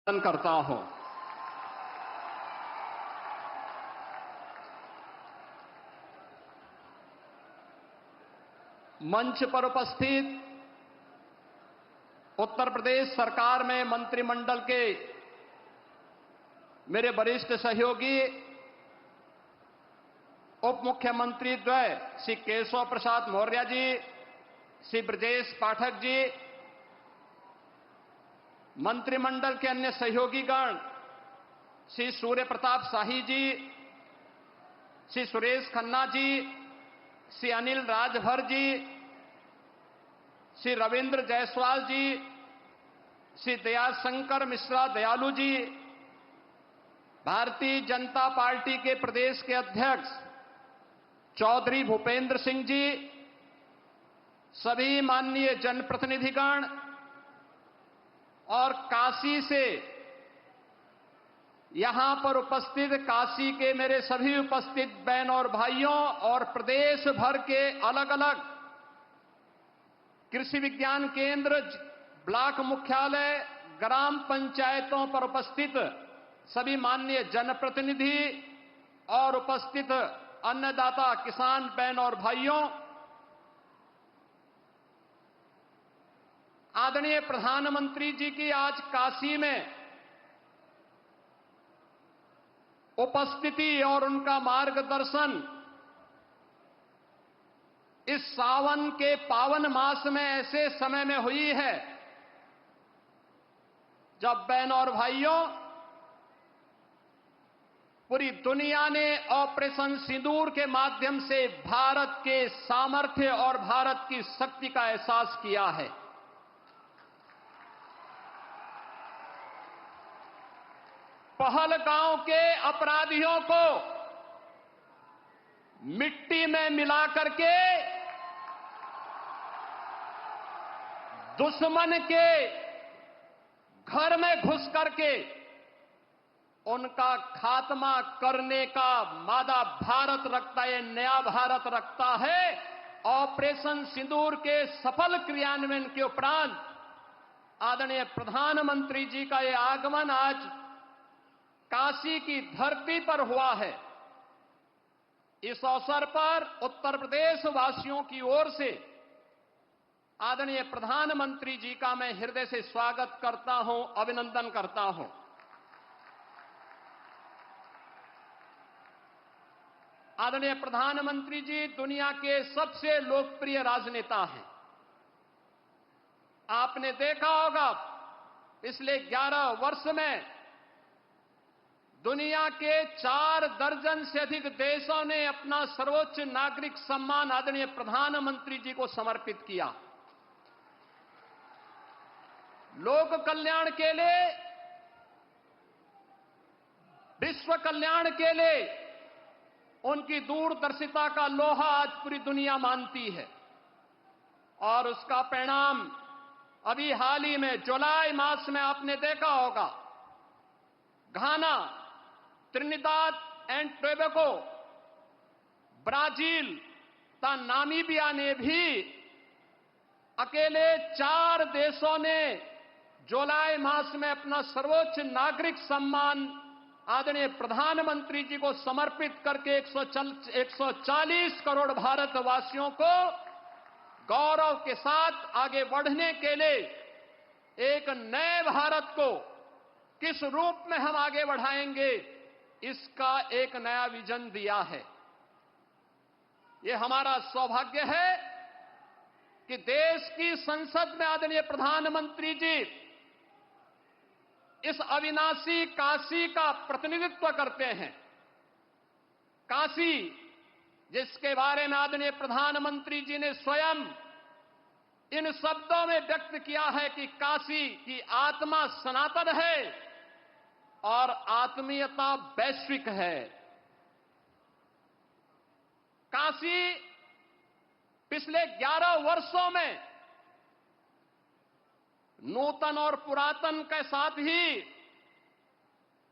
करता हूं। मंच पर उपस्थित उत्तर प्रदेश सरकार में मंत्रिमंडल के मेरे वरिष्ठ सहयोगी उप मुख्यमंत्री द्वय श्री केशव प्रसाद मौर्य जी, श्री ब्रजेश पाठक जी, मंत्रिमंडल के अन्य सहयोगीगण श्री सूर्य प्रताप शाही जी, श्री सुरेश खन्ना जी, श्री अनिल राजभर जी, श्री रविंद्र जायसवाल जी, श्री दयाशंकर मिश्रा दयालु जी, भारतीय जनता पार्टी के प्रदेश के अध्यक्ष चौधरी भूपेंद्र सिंह जी, सभी माननीय जनप्रतिनिधिगण और काशी से यहां पर उपस्थित काशी के मेरे सभी उपस्थित बहन और भाइयों और प्रदेश भर के अलग अलग कृषि विज्ञान केंद्र, ब्लॉक मुख्यालय, ग्राम पंचायतों पर उपस्थित सभी माननीय जनप्रतिनिधि और उपस्थित अन्नदाता किसान बहन और भाइयों, आदरणीय प्रधानमंत्री जी की आज काशी में उपस्थिति और उनका मार्गदर्शन इस सावन के पावन मास में ऐसे समय में हुई है जब बहन और भाइयों पूरी दुनिया ने ऑपरेशन सिंदूर के माध्यम से भारत के सामर्थ्य और भारत की शक्ति का एहसास किया है। पहलगांव के अपराधियों को मिट्टी में मिला करके दुश्मन के घर में घुस करके उनका खात्मा करने का मादा भारत रखता है, नया भारत रखता है। ऑपरेशन सिंदूर के सफल क्रियान्वयन के उपरांत आदरणीय प्रधानमंत्री जी का यह आगमन आज काशी की धरती पर हुआ है। इस अवसर पर उत्तर प्रदेश वासियों की ओर से आदरणीय प्रधानमंत्री जी का मैं हृदय से स्वागत करता हूं, अभिनंदन करता हूं। आदरणीय प्रधानमंत्री जी दुनिया के सबसे लोकप्रिय राजनेता हैं। आपने देखा होगा पिछले 11 वर्ष में दुनिया के 4 दर्जन से अधिक देशों ने अपना सर्वोच्च नागरिक सम्मान आदरणीय प्रधानमंत्री जी को समर्पित किया। लोक कल्याण के लिए, विश्व कल्याण के लिए उनकी दूरदर्शिता का लोहा आज पूरी दुनिया मानती है और उसका परिणाम अभी हाल ही में जुलाई मास में आपने देखा होगा घाना, त्रिनिदाद एंड टोबैगो, ब्राजील तथा नामीबिया ने भी अकेले 4 देशों ने जुलाई मास में अपना सर्वोच्च नागरिक सम्मान आदरणीय प्रधानमंत्री जी को समर्पित करके 140 करोड़ भारतवासियों को गौरव के साथ आगे बढ़ने के लिए एक नए भारत को किस रूप में हम आगे बढ़ाएंगे, इसका एक नया विजन दिया है। यह हमारा सौभाग्य है कि देश की संसद में आदरणीय प्रधानमंत्री जी इस अविनाशी काशी का प्रतिनिधित्व करते हैं। काशी जिसके बारे में आदरणीय प्रधानमंत्री जी ने स्वयं इन शब्दों में व्यक्त किया है कि काशी की आत्मा सनातन है और आत्मीयता वैश्विक है। काशी पिछले 11 वर्षों में नूतन और पुरातन के साथ ही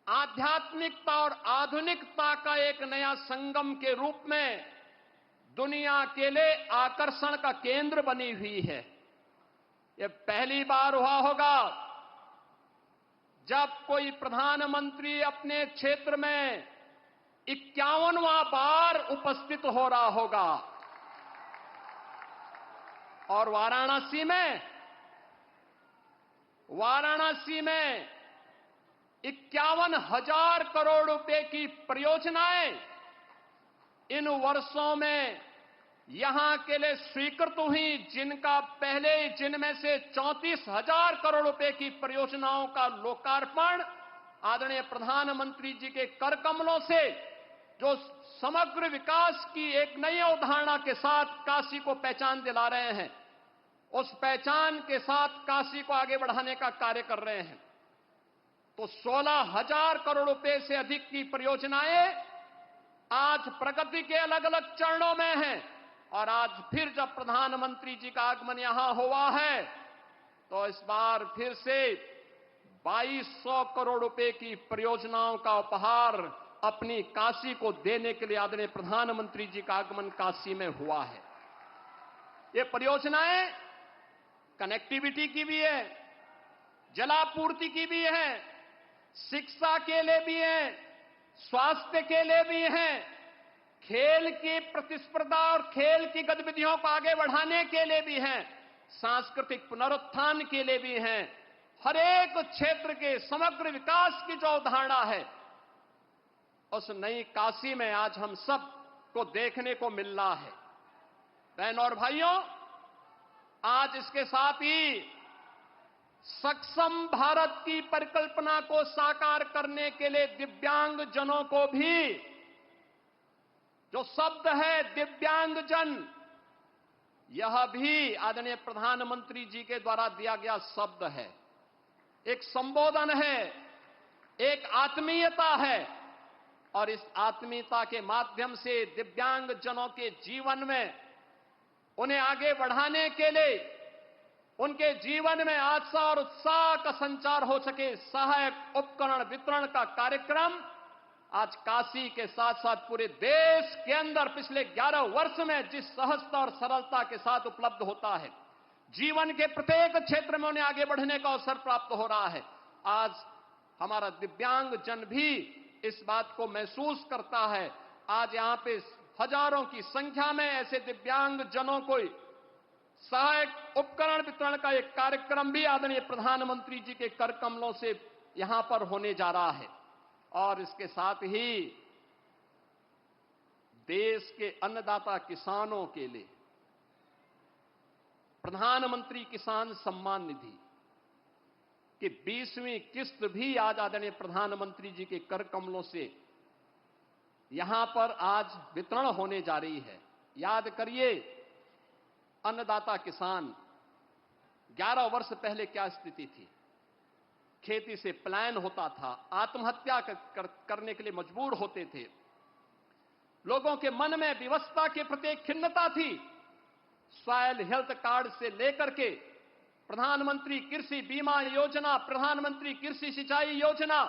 आध्यात्मिकता और आधुनिकता का एक नया संगम के रूप में दुनिया के लिए आकर्षण का केंद्र बनी हुई है। यह पहली बार हुआ होगा जब कोई प्रधानमंत्री अपने क्षेत्र में 51वां बार उपस्थित हो रहा होगा और वाराणसी में 51,000 करोड़ रुपए की परियोजनाएं इन वर्षों में यहां के लिए स्वीकृत हुई, जिनमें से 34,000 करोड़ रुपए की परियोजनाओं का लोकार्पण आदरणीय प्रधानमंत्री जी के कर कमलों से, जो समग्र विकास की एक नई अवधारणा के साथ काशी को पहचान दिला रहे हैं, उस पहचान के साथ काशी को आगे बढ़ाने का कार्य कर रहे हैं। तो 16,000 करोड़ रुपए से अधिक की परियोजनाएं आज प्रगति के अलग अलग चरणों में हैं और आज फिर जब प्रधानमंत्री जी का आगमन यहां हुआ है तो इस बार फिर से 2200 करोड़ रुपए की परियोजनाओं का उपहार अपनी काशी को देने के लिए आदरणीय प्रधानमंत्री जी का आगमन काशी में हुआ है। ये परियोजनाएं कनेक्टिविटी की भी है, जलापूर्ति की भी है, शिक्षा के लिए भी है, स्वास्थ्य के लिए भी है, खेल की प्रतिस्पर्धा और खेल की गतिविधियों को आगे बढ़ाने के लिए भी है, सांस्कृतिक पुनरुत्थान के लिए भी है। हर एक क्षेत्र के समग्र विकास की जो अवधारणा है, उस नई काशी में आज हम सब को देखने को मिल रहा है। बहनों और भाइयों, आज इसके साथ ही सक्षम भारत की परिकल्पना को साकार करने के लिए दिव्यांगजनों को भी, जो शब्द है दिव्यांगजन, यह भी आदरणीय प्रधानमंत्री जी के द्वारा दिया गया शब्द है, एक संबोधन है, एक आत्मीयता है और इस आत्मीयता के माध्यम से दिव्यांगजनों के जीवन में उन्हें आगे बढ़ाने के लिए, उनके जीवन में आशा और उत्साह का संचार हो सके, सहायक उपकरण वितरण का कार्यक्रम आज काशी के साथ साथ पूरे देश के अंदर पिछले 11 वर्ष में जिस सहजता और सरलता के साथ उपलब्ध होता है, जीवन के प्रत्येक क्षेत्र में उन्हें आगे बढ़ने का अवसर प्राप्त हो रहा है। आज हमारा दिव्यांगजन भी इस बात को महसूस करता है। आज यहां पे हजारों की संख्या में ऐसे दिव्यांगजनों को सहायक उपकरण वितरण का एक कार्यक्रम भी आदरणीय प्रधानमंत्री जी के कर कमलों से यहां पर होने जा रहा है। और इसके साथ ही देश के अन्नदाता किसानों के लिए प्रधानमंत्री किसान सम्मान निधि की 20वीं किस्त भी आज आदरणीय प्रधानमंत्री जी के कर कमलों से यहां पर आज वितरण होने जा रही है। याद करिए, अन्नदाता किसान 11 वर्ष पहले क्या स्थिति थी। खेती से पलायन होता था, आत्महत्या करने के लिए मजबूर होते थे, लोगों के मन में विवशता के प्रति खिन्नता थी। सॉइल हेल्थ कार्ड से लेकर के प्रधानमंत्री कृषि बीमा योजना, प्रधानमंत्री कृषि सिंचाई योजना,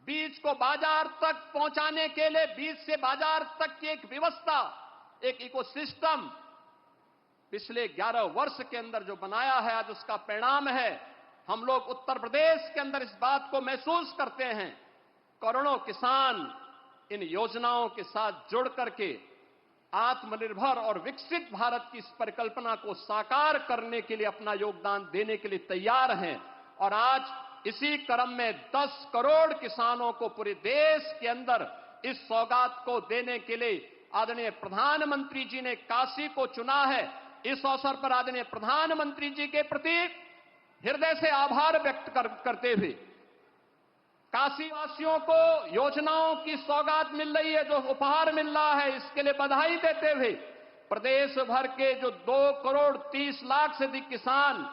बीज को बाजार तक पहुंचाने के लिए बीज से बाजार तक की एक व्यवस्था, एक इकोसिस्टम पिछले 11 वर्ष के अंदर जो बनाया है, आज उसका परिणाम है। हम लोग उत्तर प्रदेश के अंदर इस बात को महसूस करते हैं। करोड़ों किसान इन योजनाओं के साथ जुड़ करके आत्मनिर्भर और विकसित भारत की इस परिकल्पना को साकार करने के लिए अपना योगदान देने के लिए तैयार हैं। और आज इसी क्रम में 10 करोड़ किसानों को पूरे देश के अंदर इस सौगात को देने के लिए आदरणीय प्रधानमंत्री जी ने काशी को चुना है। इस अवसर पर आदरणीय प्रधानमंत्री जी के प्रति हृदय से आभार व्यक्त करते हुए, काशी वासियों को योजनाओं की सौगात मिल रही है, जो उपहार मिल रहा है, इसके लिए बधाई देते हुए प्रदेश भर के जो 2 करोड़ 30 लाख से अधिक किसान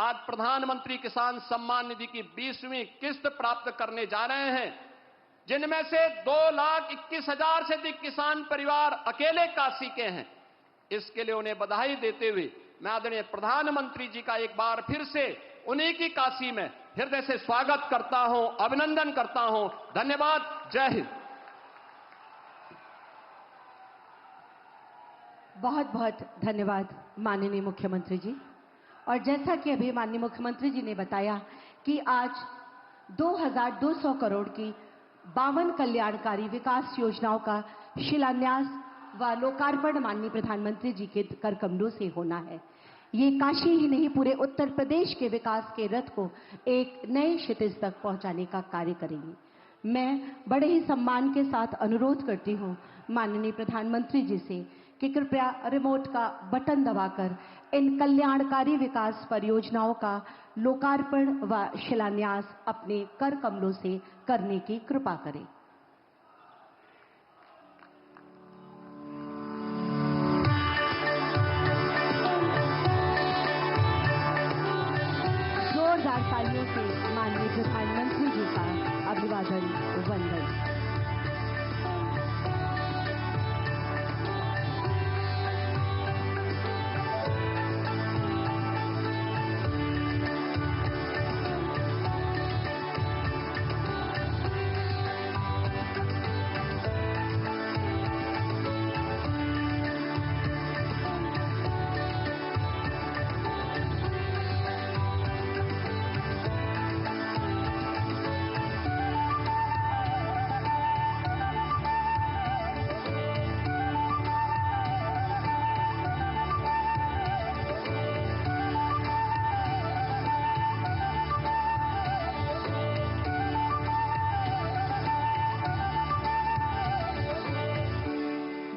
आज प्रधानमंत्री किसान सम्मान निधि की 20वीं किस्त प्राप्त करने जा रहे हैं, जिनमें से 2,21,000 से अधिक किसान परिवार अकेले काशी के हैं। इसके लिए उन्हें बधाई देते हुए मैं आदरणीय प्रधानमंत्री जी का एक बार फिर से उन्हीं की काशी में हृदय से स्वागत करता हूं, अभिनंदन करता हूं। धन्यवाद। जय हिंद। बहुत बहुत धन्यवाद माननीय मुख्यमंत्री जी। और जैसा कि अभी माननीय मुख्यमंत्री जी ने बताया कि आज 2200 करोड़ की 52 कल्याणकारी विकास योजनाओं का शिलान्यास व लोकार्पण माननीय प्रधानमंत्री जी के कर कमलों से होना है। ये काशी ही नहीं, पूरे उत्तर प्रदेश के विकास के रथ को एक नए क्षितिज तक पहुंचाने का कार्य करेंगी। मैं बड़े ही सम्मान के साथ अनुरोध करती हूं माननीय प्रधानमंत्री जी से कि कृपया रिमोट का बटन दबाकर इन कल्याणकारी विकास परियोजनाओं का लोकार्पण व शिलान्यास अपने कर कमलों से करने की कृपा करें। जोरदार तालियों से माननीय प्रधानमंत्री जी का अभिवादन वंदन।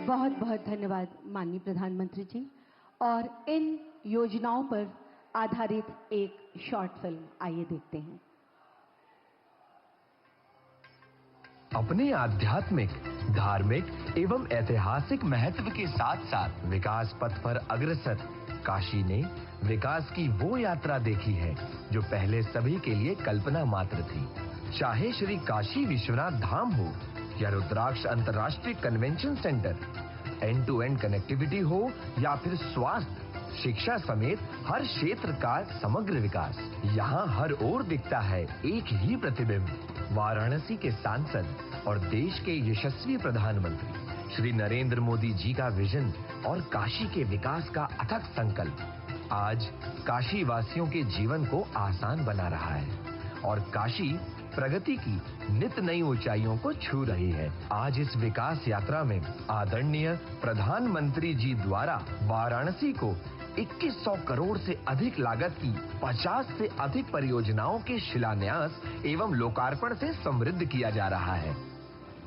बहुत बहुत धन्यवाद माननीय प्रधानमंत्री जी। और इन योजनाओं पर आधारित एक शॉर्ट फिल्म आइए देखते हैं। अपने आध्यात्मिक, धार्मिक एवं ऐतिहासिक महत्व के साथ साथ विकास पथ पर अग्रसर काशी ने विकास की वो यात्रा देखी है जो पहले सभी के लिए कल्पना मात्र थी। चाहे श्री काशी विश्वनाथ धाम हो या रुद्राक्ष अंतर्राष्ट्रीय convention centre, end to end connectivity हो या फिर स्वास्थ्य, शिक्षा समेत हर क्षेत्र का समग्र विकास, यहाँ हर ओर दिखता है एक ही प्रतिबिंब। वाराणसी के सांसद और देश के यशस्वी प्रधानमंत्री श्री नरेंद्र मोदी जी का विजन और काशी के विकास का अथक संकल्प आज काशी वासियों के जीवन को आसान बना रहा है और काशी प्रगति की नित नई ऊंचाइयों को छू रही है। आज इस विकास यात्रा में आदरणीय प्रधानमंत्री जी द्वारा वाराणसी को 2100 करोड़ से अधिक लागत की 50 से अधिक परियोजनाओं के शिलान्यास एवं लोकार्पण से समृद्ध किया जा रहा है।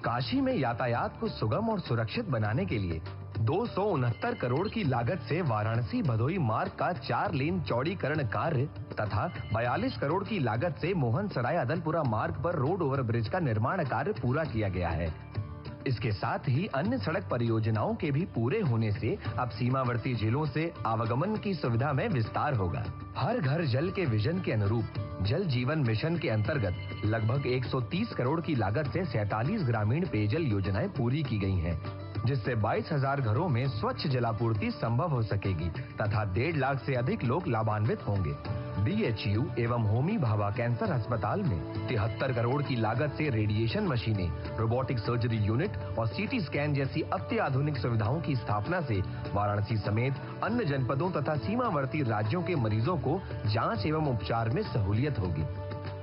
काशी में यातायात को सुगम और सुरक्षित बनाने के लिए 269 करोड़ की लागत से वाराणसी भदोई मार्ग का 4 लेन चौड़ीकरण कार्य तथा 42 करोड़ की लागत से मोहन सराय अदलपुरा मार्ग पर रोड ओवरब्रिज का निर्माण कार्य पूरा किया गया है। इसके साथ ही अन्य सड़क परियोजनाओं के भी पूरे होने से अब सीमावर्ती जिलों से आवागमन की सुविधा में विस्तार होगा। हर घर जल के विजन के अनुरूप जल जीवन मिशन के अंतर्गत लगभग 130 करोड़ की लागत से 47 ग्रामीण पेयजल योजनाएं पूरी की गई हैं, जिससे 22,000 घरों में स्वच्छ जलापूर्ति संभव हो सकेगी तथा 1.5 लाख से अधिक लोग लाभान्वित होंगे। BHU एवं होमी भाभा कैंसर अस्पताल में 73 करोड़ की लागत से रेडिएशन मशीनें, रोबोटिक सर्जरी यूनिट और CT स्कैन जैसी अत्याधुनिक सुविधाओं की स्थापना से वाराणसी समेत अन्य जनपदों तथा सीमावर्ती राज्यों के मरीजों को जांच एवं उपचार में सहूलियत होगी।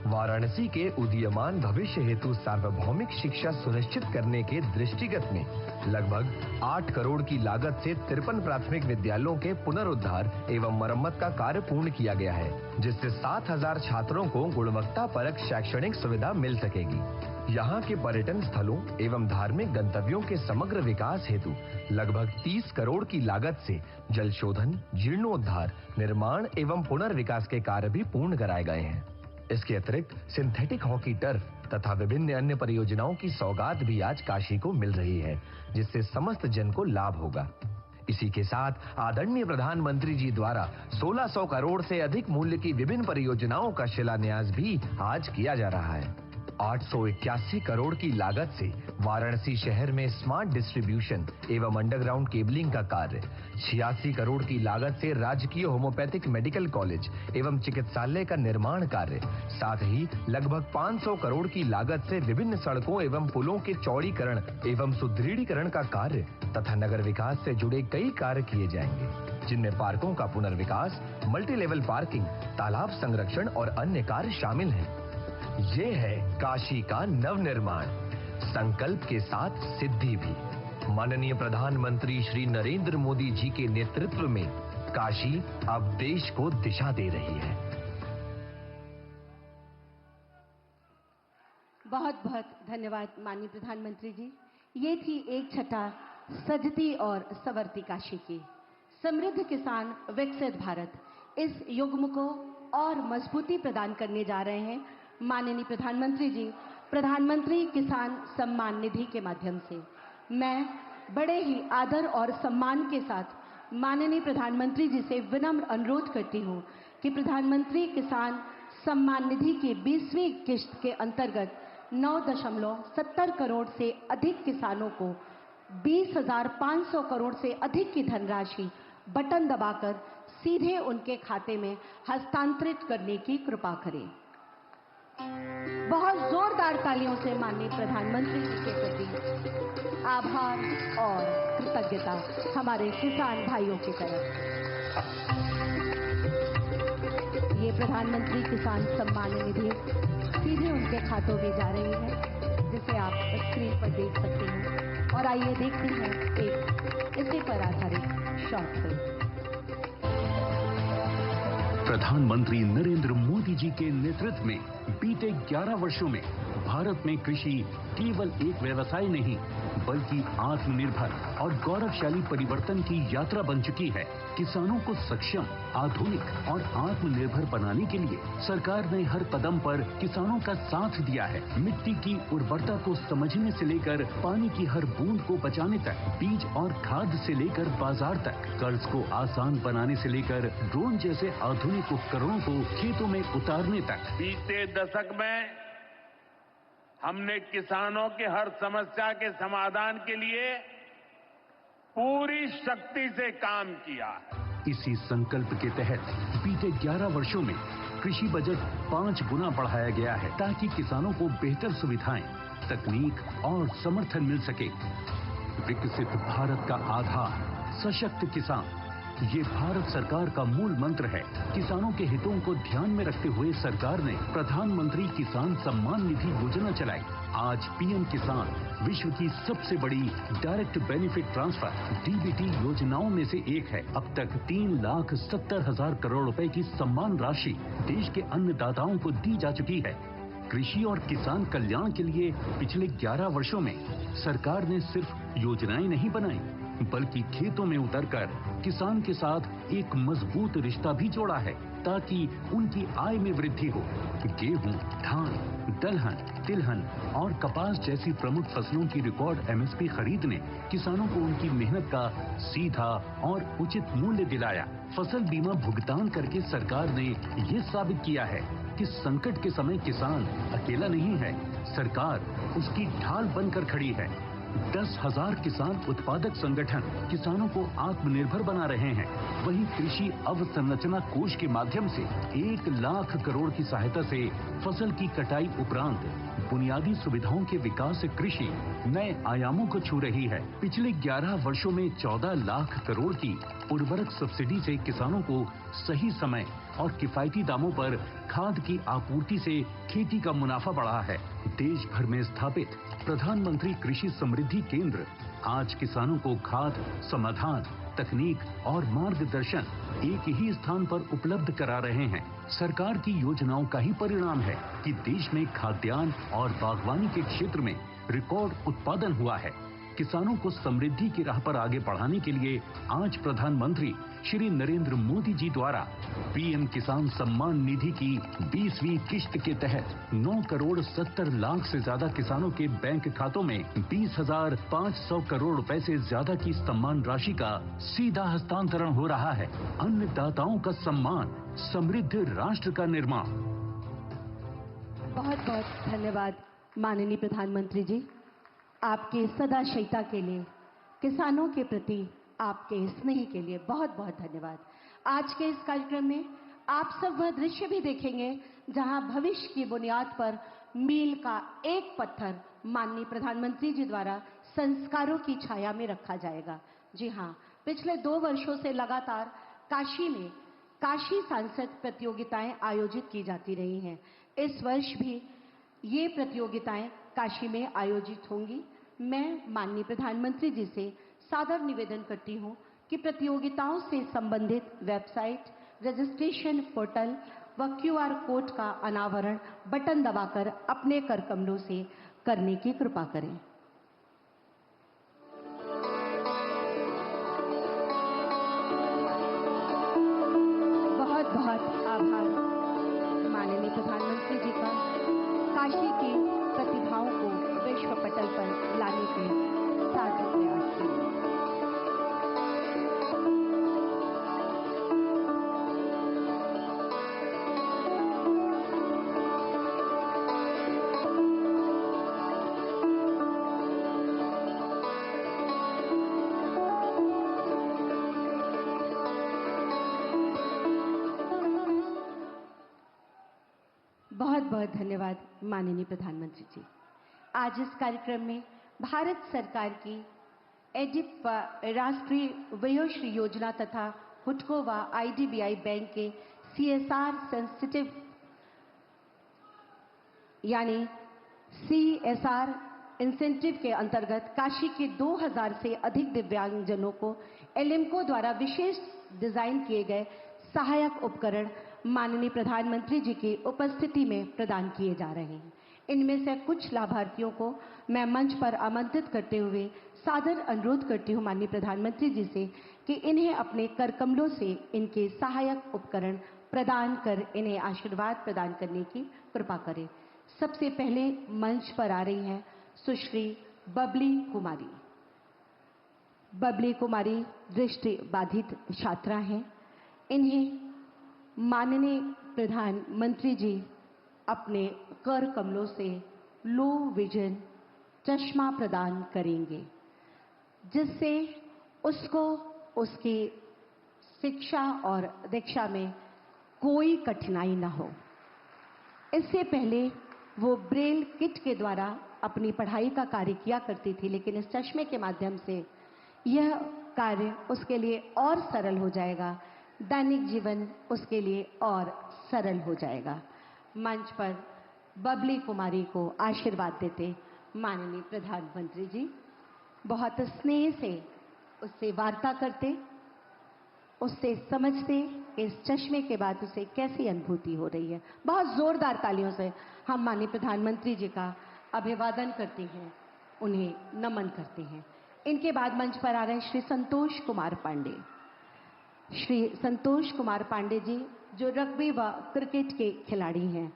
वाराणसी के उदीयमान भविष्य हेतु सार्वभौमिक शिक्षा सुनिश्चित करने के दृष्टिगत में लगभग 8 करोड़ की लागत से 53 प्राथमिक विद्यालयों के पुनरुद्धार एवं मरम्मत का कार्य पूर्ण किया गया है, जिससे 7,000 छात्रों को गुणवत्ता परक शैक्षणिक सुविधा मिल सकेगी। यहाँ के पर्यटन स्थलों एवं धार्मिक गंतव्यों के समग्र विकास हेतु लगभग 30 करोड़ की लागत से जल शोधन, जीर्णोद्धार, निर्माण एवं पुनर्विकास के कार्य भी पूर्ण कराए गए हैं। इसके अतिरिक्त सिंथेटिक हॉकी टर्फ तथा विभिन्न अन्य परियोजनाओं की सौगात भी आज काशी को मिल रही है, जिससे समस्त जन को लाभ होगा। इसी के साथ आदरणीय प्रधानमंत्री जी द्वारा 1600 करोड़ से अधिक मूल्य की विभिन्न परियोजनाओं का शिलान्यास भी आज किया जा रहा है। 881 करोड़ की लागत से वाराणसी शहर में स्मार्ट डिस्ट्रीब्यूशन एवं अंडरग्राउंड केबलिंग का कार्य, 86 करोड़ की लागत से राजकीय होम्योपैथिक मेडिकल कॉलेज एवं चिकित्सालय का निर्माण कार्य, साथ ही लगभग 500 करोड़ की लागत से विभिन्न सड़कों एवं पुलों के चौड़ीकरण एवं सुदृढ़ीकरण का कार्य तथा नगर विकास से जुड़े कई कार्य किए जाएंगे, जिनमें पार्कों का पुनर्विकास, मल्टी लेवल पार्किंग, तालाब संरक्षण और अन्य कार्य शामिल हैं। ये है काशी का नवनिर्माण, संकल्प के साथ सिद्धि भी। माननीय प्रधानमंत्री श्री नरेंद्र मोदी जी के नेतृत्व में काशी अब देश को दिशा दे रही है। बहुत बहुत धन्यवाद माननीय प्रधानमंत्री जी। ये थी एक छटा सजती और संवरती काशी की। समृद्ध किसान विकसित भारत, इस युग्म को और मजबूती प्रदान करने जा रहे हैं माननीय प्रधानमंत्री जी प्रधानमंत्री किसान सम्मान निधि के माध्यम से। मैं बड़े ही आदर और सम्मान के साथ माननीय प्रधानमंत्री जी से विनम्र अनुरोध करती हूं कि प्रधानमंत्री किसान सम्मान निधि की 20वीं किश्त के अंतर्गत 9.70 करोड़ से अधिक किसानों को 20,500 करोड़ से अधिक की धनराशि बटन दबाकर सीधे उनके खाते में हस्तांतरित करने की कृपा करें। बहुत जोरदार तालियों से माननीय प्रधानमंत्री जी के प्रति आभार और कृतज्ञता हमारे किसान भाइयों की तरफ। ये प्रधानमंत्री किसान सम्मान निधि सीधे उनके खातों में जा रही है, जिसे आप स्क्रीन पर देख सकते हैं। और आइए देखते हैं एक इसी पर आधारित शॉर्ट फिल्म। प्रधानमंत्री नरेंद्र मोदी जी के नेतृत्व में बीते 11 वर्षों में भारत में कृषि केवल एक व्यवसाय नहीं बल्कि आत्मनिर्भर और गौरवशाली परिवर्तन की यात्रा बन चुकी है। किसानों को सक्षम, आधुनिक और आत्मनिर्भर बनाने के लिए सरकार ने हर कदम पर किसानों का साथ दिया है। मिट्टी की उर्वरता को समझने से लेकर पानी की हर बूंद को बचाने तक, बीज और खाद से लेकर बाजार तक, कर्ज को आसान बनाने से लेकर ड्रोन जैसे आधुनिक उपकरणों को खेतों में उतारने तक। बीते दशक में हमने किसानों की हर समस्या के समाधान के लिए पूरी शक्ति से काम किया है। इसी संकल्प के तहत बीते 11 वर्षों में कृषि बजट 5 गुना बढ़ाया गया है ताकि किसानों को बेहतर सुविधाएं, तकनीक और समर्थन मिल सके। विकसित भारत का आधार सशक्त किसान, ये भारत सरकार का मूल मंत्र है। किसानों के हितों को ध्यान में रखते हुए सरकार ने प्रधानमंत्री किसान सम्मान निधि योजना चलाई। आज पीएम किसान विश्व की सबसे बड़ी डायरेक्ट बेनिफिट ट्रांसफर डीबीटी योजनाओं में से एक है। अब तक 3,70,000 करोड़ रुपए की सम्मान राशि देश के अन्नदाताओं को दी जा चुकी है। कृषि और किसान कल्याण के लिए पिछले 11 वर्षों में सरकार ने सिर्फ योजनाएं नहीं बनाई बल्कि खेतों में उतरकर किसान के साथ एक मजबूत रिश्ता भी जोड़ा है ताकि उनकी आय में वृद्धि हो। गेहूं, धान, दलहन, तिलहन और कपास जैसी प्रमुख फसलों की रिकॉर्ड एमएसपी खरीद ने किसानों को उनकी मेहनत का सीधा और उचित मूल्य दिलाया। फसल बीमा भुगतान करके सरकार ने ये साबित किया है कि संकट के समय किसान अकेला नहीं है, सरकार उसकी ढाल बनकर खड़ी है। 10,000 किसान उत्पादक संगठन किसानों को आत्मनिर्भर बना रहे हैं। वहीं कृषि अवसंरचना कोष के माध्यम से 1 लाख करोड़ की सहायता से फसल की कटाई उपरांत बुनियादी सुविधाओं के विकास से कृषि नए आयामों को छू रही है। पिछले 11 वर्षों में 14 लाख करोड़ की उर्वरक सब्सिडी से किसानों को सही समय और किफायती दामों पर खाद की आपूर्ति से खेती का मुनाफा बढ़ा है। देश भर में स्थापित प्रधानमंत्री कृषि समृद्धि केंद्र आज किसानों को खाद, समाधान, तकनीक और मार्गदर्शन एक ही स्थान पर उपलब्ध करा रहे हैं। सरकार की योजनाओं का ही परिणाम है कि देश में खाद्यान्न और बागवानी के क्षेत्र में रिकॉर्ड उत्पादन हुआ है। किसानों को समृद्धि की राह पर आगे बढ़ाने के लिए आज प्रधानमंत्री श्री नरेंद्र मोदी जी द्वारा पीएम किसान सम्मान निधि की 20वीं किश्त के तहत 9 करोड़ 70 लाख से ज्यादा किसानों के बैंक खातों में 20,500 करोड़ रुपए से ज्यादा की सम्मान राशि का सीधा हस्तांतरण हो रहा है। अन्नदाताओं का सम्मान, समृद्ध राष्ट्र का निर्माण। बहुत बहुत धन्यवाद माननीय प्रधानमंत्री जी, आपके सदाशयता के लिए, किसानों के प्रति आपके स्नेह के लिए बहुत बहुत धन्यवाद। आज के इस कार्यक्रम में आप सब वह दृश्य भी देखेंगे जहां भविष्य की बुनियाद पर मील का एक पत्थर माननीय प्रधानमंत्री जी द्वारा संस्कारों की छाया में रखा जाएगा। जी हां, पिछले 2 वर्षों से लगातार काशी में काशी सांसद प्रतियोगिताएं आयोजित की जाती रही हैं। इस वर्ष भी ये प्रतियोगिताएं काशी में आयोजित होंगी। मैं माननीय प्रधानमंत्री जी से सादर निवेदन करती हूं कि प्रतियोगिताओं से संबंधित वेबसाइट, रजिस्ट्रेशन पोर्टल व QR कोड का अनावरण बटन दबाकर अपने कर कमलों से करने की कृपा करें। बहुत बहुत आभार माननीय प्रधानमंत्री जी का काशी की प्रतिभाओं को विश्व पटल पर लाने के सार्थक प्रयास के लिए। बहुत बहुत धन्यवाद माननीय प्रधानमंत्री जी। आज इस कार्यक्रम में भारत सरकार की एडिप राष्ट्रीय वयोश्री योजना तथा हुडको व IDBI बैंक के CSR सेंसिटिव यानी CSR इंसेंटिव के अंतर्गत काशी के 2000 से अधिक दिव्यांगजनों को एलिम्को द्वारा विशेष डिजाइन किए गए सहायक उपकरण माननीय प्रधानमंत्री जी की उपस्थिति में प्रदान किए जा रहे हैं। इनमें से कुछ लाभार्थियों को मैं मंच पर आमंत्रित करते हुए सादर अनुरोध करती हूं माननीय प्रधानमंत्री जी से कि इन्हें अपने कर कमलों से इनके सहायक उपकरण प्रदान कर इन्हें आशीर्वाद प्रदान करने की कृपा करें। सबसे पहले मंच पर आ रही हैं सुश्री बबली कुमारी। बबली कुमारी दृष्टि बाधित छात्रा हैं। इन्हें माननीय प्रधानमंत्री जी अपने कर कमलों से लो विजन चश्मा प्रदान करेंगे, जिससे उसको उसकी शिक्षा और दीक्षा में कोई कठिनाई न हो। इससे पहले वो ब्रेल किट के द्वारा अपनी पढ़ाई का कार्य किया करती थी, लेकिन इस चश्मे के माध्यम से यह कार्य उसके लिए और सरल हो जाएगा, दैनिक जीवन उसके लिए और सरल हो जाएगा। मंच पर बबली कुमारी को आशीर्वाद देते माननीय प्रधानमंत्री जी बहुत स्नेह से उससे वार्ता करते, उससे समझते कि इस चश्मे के बाद उसे कैसी अनुभूति हो रही है। बहुत जोरदार तालियों से हम माननीय प्रधानमंत्री जी का अभिवादन करते हैं, उन्हें नमन करते हैं। इनके बाद मंच पर आ रहे हैं श्री संतोष कुमार पांडे। श्री संतोष कुमार पांडे जी जो रग्बी व क्रिकेट के खिलाड़ी हैं,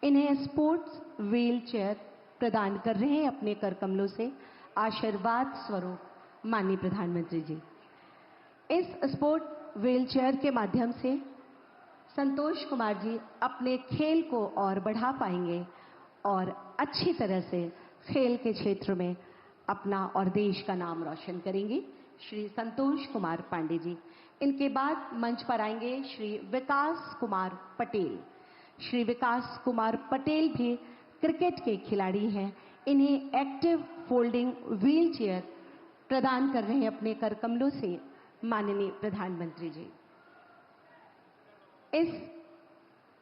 इन्हें स्पोर्ट्स व्हील चेयर प्रदान कर रहे हैं अपने कर कमलों से आशीर्वाद स्वरूप माननीय प्रधानमंत्री जी। इस स्पोर्ट व्हील चेयर के माध्यम से संतोष कुमार जी अपने खेल को और बढ़ा पाएंगे और अच्छी तरह से खेल के क्षेत्र में अपना और देश का नाम रोशन करेंगे। श्री संतोष कुमार पांडे जी। इनके बाद मंच पर आएंगे श्री विकास कुमार पटेल। श्री विकास कुमार पटेल भी क्रिकेट के खिलाड़ी हैं। इन्हें एक्टिव फोल्डिंग व्हील चेयर प्रदान कर रहे हैं अपने कर कमलों से माननीय प्रधानमंत्री जी। इस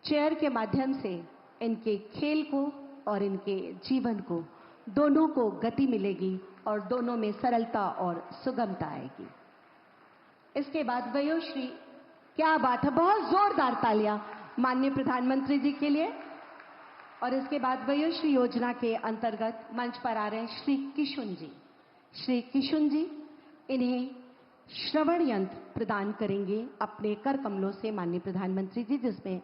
चेयर के माध्यम से इनके खेल को और इनके जीवन को दोनों को गति मिलेगी और दोनों में सरलता और सुगमता आएगी। इसके बाद वयोश्री, क्या बात है, बहुत जोरदार तालियां माननीय प्रधानमंत्री जी के लिए। और इसके बाद वयोश्री योजना के अंतर्गत मंच पर आ रहे हैं श्री किशुन जी। श्री किशुन जी इन्हें श्रवण यंत्र प्रदान करेंगे अपने कर कमलों से माननीय प्रधानमंत्री जी, जिसमें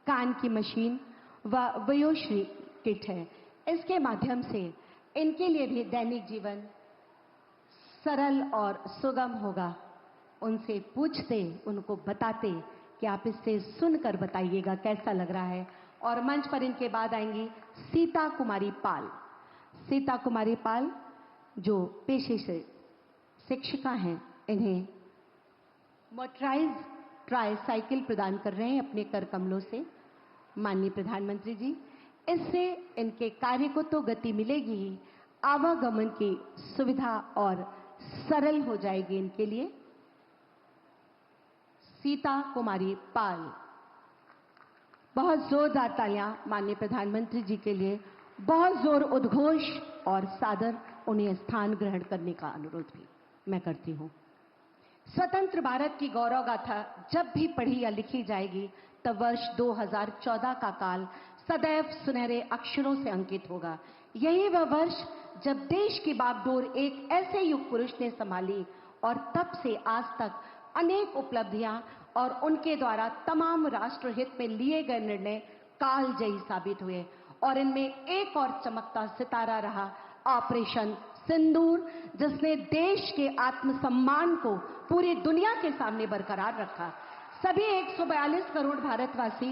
कान की मशीन व वयोश्री किट है। इसके माध्यम से इनके लिए भी दैनिक जीवन सरल और सुगम होगा। उनसे पूछते, उनको बताते कि आप इससे सुनकर बताइएगा कैसा लग रहा है। और मंच पर इनके बाद आएंगी सीता कुमारी पाल। सीता कुमारी पाल जो पेशे से शिक्षिका हैं, इन्हें मोटराइज ट्राईसाइकिल प्रदान कर रहे हैं अपने कर कमलों से माननीय प्रधानमंत्री जी। इससे इनके कार्य को तो गति मिलेगी ही, आवागमन की सुविधा और सरल हो जाएगी इनके लिए। सीता कुमारी पाल, बहुत जोरदार तालियां माननीय प्रधानमंत्री जी के लिए बहुत जोर उद्घोष और सादर उन्हें स्थान ग्रहण करने का अनुरोध भी मैं करती हूं। स्वतंत्र भारत की गौरव गाथा जब भी पढ़ी या लिखी जाएगी तब वर्ष 2014 का काल सदैव सुनहरे अक्षरों से अंकित होगा। यही वह वर्ष जब देश की बागडोर एक ऐसे युग पुरुष ने संभाली और तब से आज तक अनेक उपलब्धियां और उनके द्वारा तमाम राष्ट्रहित में लिए गए निर्णय कालजयी साबित हुए और इनमें एक और चमकता सितारा रहा ऑपरेशन सिंदूर, जिसने देश के आत्मसम्मान को पूरी दुनिया के सामने बरकरार रखा। सभी 142 करोड़ भारतवासी,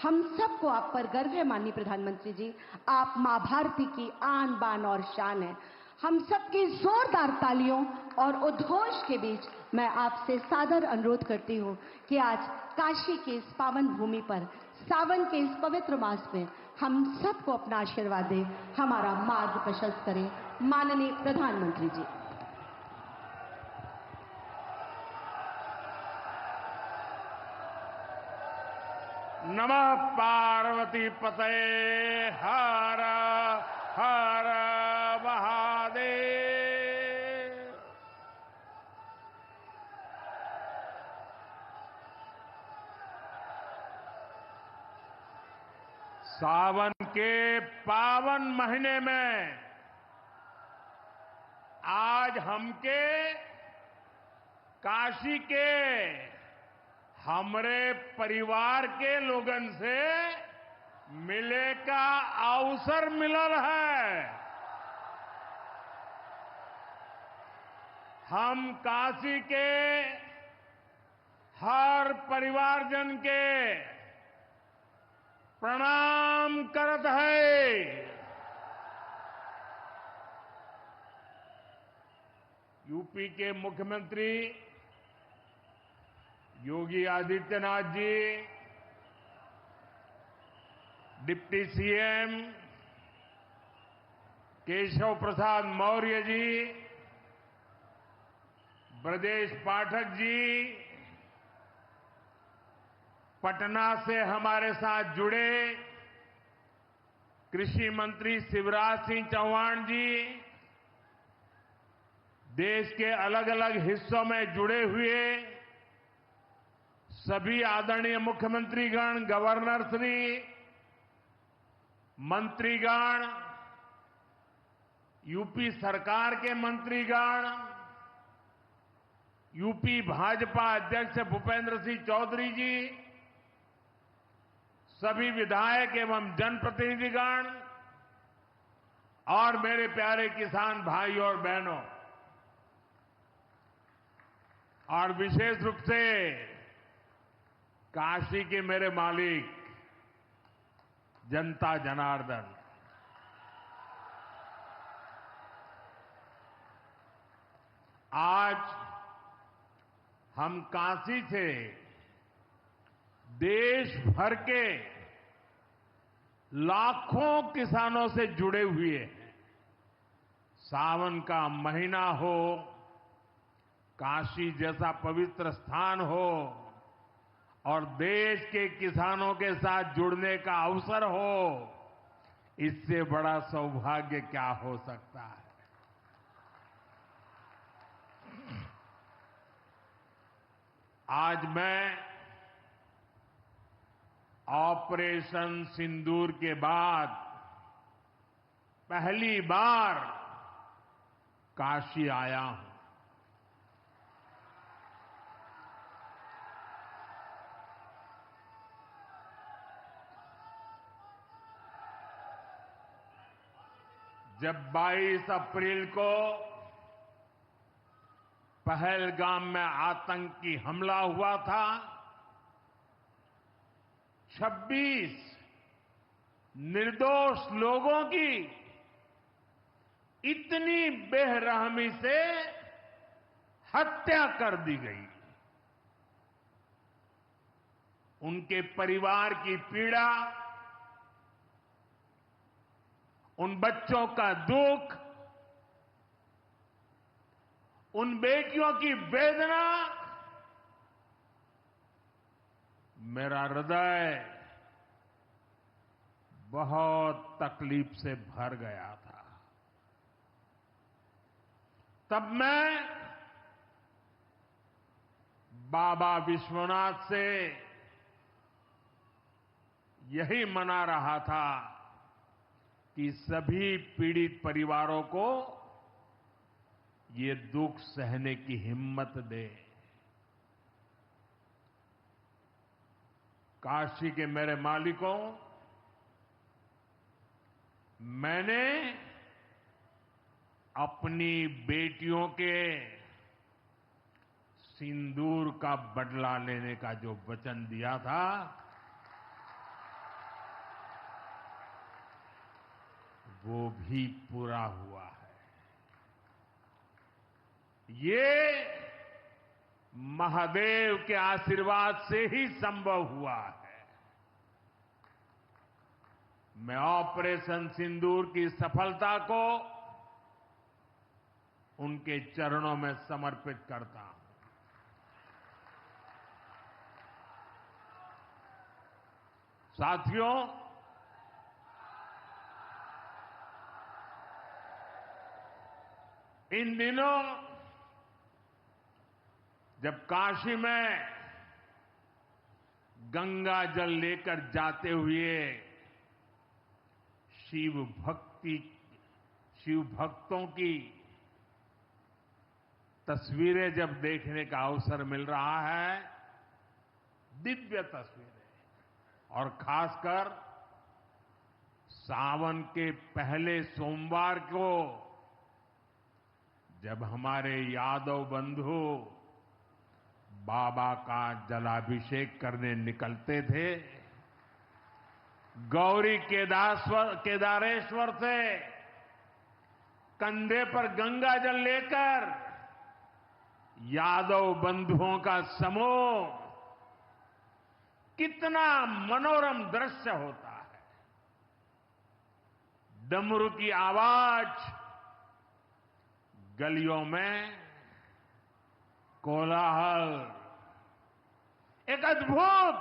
हम सबको आप पर गर्व है माननीय प्रधानमंत्री जी। आप मां भारती की आन बान और शान है। हम सबकी जोरदार तालियों और उद्घोष के बीच मैं आपसे सादर अनुरोध करती हूं कि आज काशी के इस पावन भूमि पर सावन के इस पवित्र मास में हम सबको अपना आशीर्वाद दें, हमारा मार्ग प्रशस्त करें। माननीय प्रधानमंत्री जी। नमः पार्वती पतये हर हर महादेव। सावन के पावन महीने में आज हमके काशी के हमरे परिवार के लोगन से मिले का अवसर मिलल है। हम काशी के हर परिवारजन के प्रणाम करत है। यूपी के मुख्यमंत्री योगी आदित्यनाथ जी, डिप्टी सीएम केशव प्रसाद मौर्य जी, ब्रजेश पाठक जी, पटना से हमारे साथ जुड़े कृषि मंत्री शिवराज सिंह चौहान जी, देश के अलग अलग हिस्सों में जुड़े हुए सभी आदरणीय मुख्यमंत्रीगण, गवर्नर श्री, मंत्रीगण, यूपी सरकार के मंत्रीगण, यूपी भाजपा अध्यक्ष भूपेंद्र सिंह चौधरी जी, सभी विधायक एवं जनप्रतिनिधिगण और मेरे प्यारे किसान भाइयों और बहनों, और विशेष रूप से काशी के मेरे मालिक जनता जनार्दन, आज हम काशी से देश भर के लाखों किसानों से जुड़े हुए हैं। सावन का महीना हो, काशी जैसा पवित्र स्थान हो और देश के किसानों के साथ जुड़ने का अवसर हो, इससे बड़ा सौभाग्य क्या हो सकता है। आज मैं ऑपरेशन सिंदूर के बाद पहली बार काशी आया हूं। जब 22 अप्रैल को पहलगाम में आतंकी हमला हुआ था, 26 निर्दोष लोगों की इतनी बेरहमी से हत्या कर दी गई। उनके परिवार की पीड़ा, उन बच्चों का दुख, उन बेटियों की वेदना, मेरा हृदय बहुत तकलीफ से भर गया था। तब मैं बाबा विश्वनाथ से यही मना रहा था कि सभी पीड़ित परिवारों को ये दुख सहने की हिम्मत दे। काशी के मेरे मालिकों, मैंने अपनी बेटियों के सिंदूर का बदला लेने का जो वचन दिया था, वो भी पूरा हुआ है। ये महादेव के आशीर्वाद से ही संभव हुआ है। मैं ऑपरेशन सिंदूर की सफलता को उनके चरणों में समर्पित करता हूं। साथियों, इन दिनों जब काशी में गंगा जल लेकर जाते हुए शिव भक्तों की तस्वीरें जब देखने का अवसर मिल रहा है, दिव्य तस्वीरें, और खासकर सावन के पहले सोमवार को जब हमारे यादव बंधु बाबा का जलाभिषेक करने निकलते थे, गौरी केदारेश्वर से कंधे पर गंगा जल लेकर यादव बंधुओं का समूह, कितना मनोरम दृश्य होता है। डमरू की आवाज, गलियों में कोलाहल, एक अद्भुत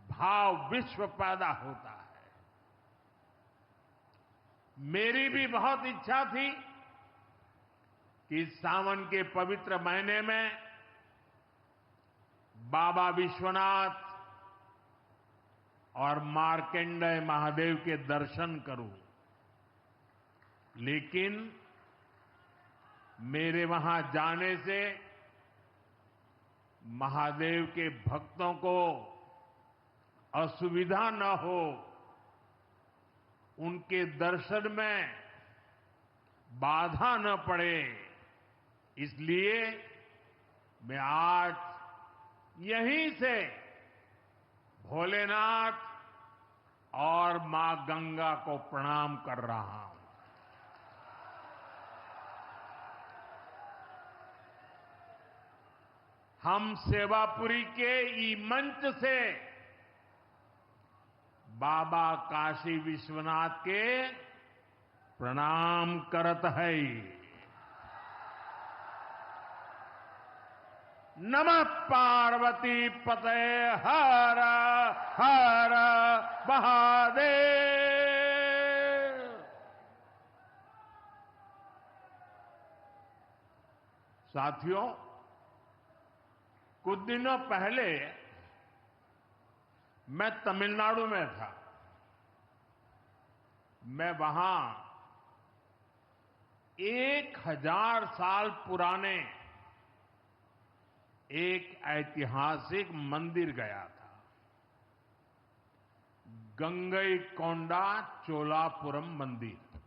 भाव विश्व पैदा होता है। मेरी भी बहुत इच्छा थी कि सावन के पवित्र महीने में बाबा विश्वनाथ और मार्कंडेय महादेव के दर्शन करूं, लेकिन मेरे वहां जाने से महादेव के भक्तों को असुविधा न हो, उनके दर्शन में बाधा न पड़े, इसलिए मैं आज यहीं से भोलेनाथ और मां गंगा को प्रणाम कर रहा हूं। हम सेवापुरी के ई मंच से बाबा काशी विश्वनाथ के प्रणाम करत है। नमः पार्वती पते हर हर महादेव। साथियों, कुछ दिनों पहले मैं तमिलनाडु में था। मैं वहां 1000 साल पुराने एक ऐतिहासिक मंदिर गया था, गंगईकोंडा चोलापुरम मंदिर।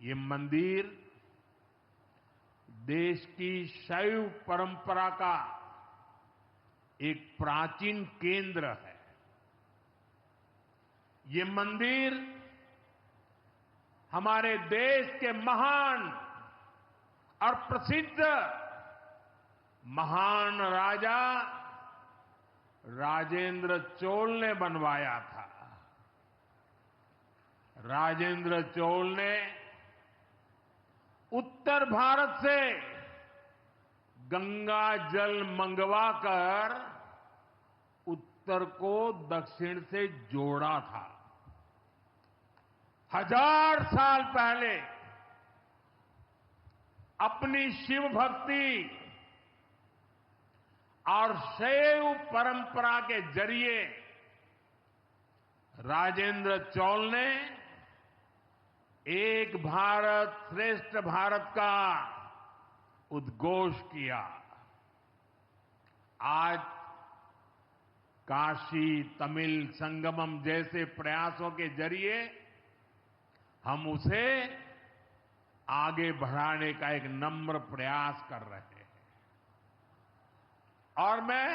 ये मंदिर देश की शैव परंपरा का एक प्राचीन केंद्र है। ये मंदिर हमारे देश के महान और प्रसिद्ध महान राजा राजेंद्र चोल ने बनवाया था। राजेंद्र चोल ने उत्तर भारत से गंगा जल मंगवाकर उत्तर को दक्षिण से जोड़ा था। 1000 साल पहले अपनी शिव भक्ति और शैव परंपरा के जरिए राजेंद्र चोल ने एक भारत श्रेष्ठ भारत का उद्घोष किया। आज काशी तमिल संगमम जैसे प्रयासों के जरिए हम उसे आगे बढ़ाने का एक नम्र प्रयास कर रहे हैं। और मैं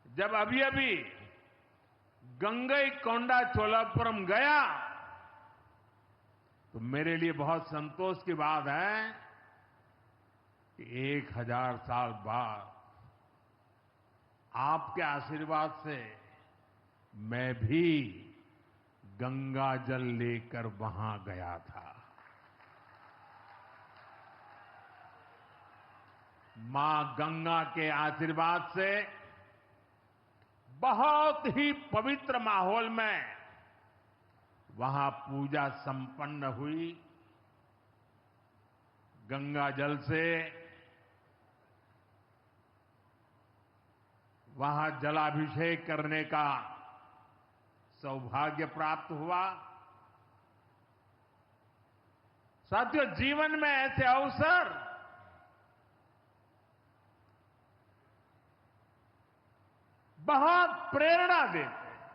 जब अभी गंगईकोंडा चोलापुरम गया तो मेरे लिए बहुत संतोष की बात है कि 1000 साल बाद आपके आशीर्वाद से मैं भी गंगा जल लेकर वहां गया था। मां गंगा के आशीर्वाद से बहुत ही पवित्र माहौल में वहां पूजा संपन्न हुई। गंगा जल से वहां जलाभिषेक करने का सौभाग्य प्राप्त हुआ। साथियों, जीवन में ऐसे अवसर बहुत प्रेरणा देते हैं।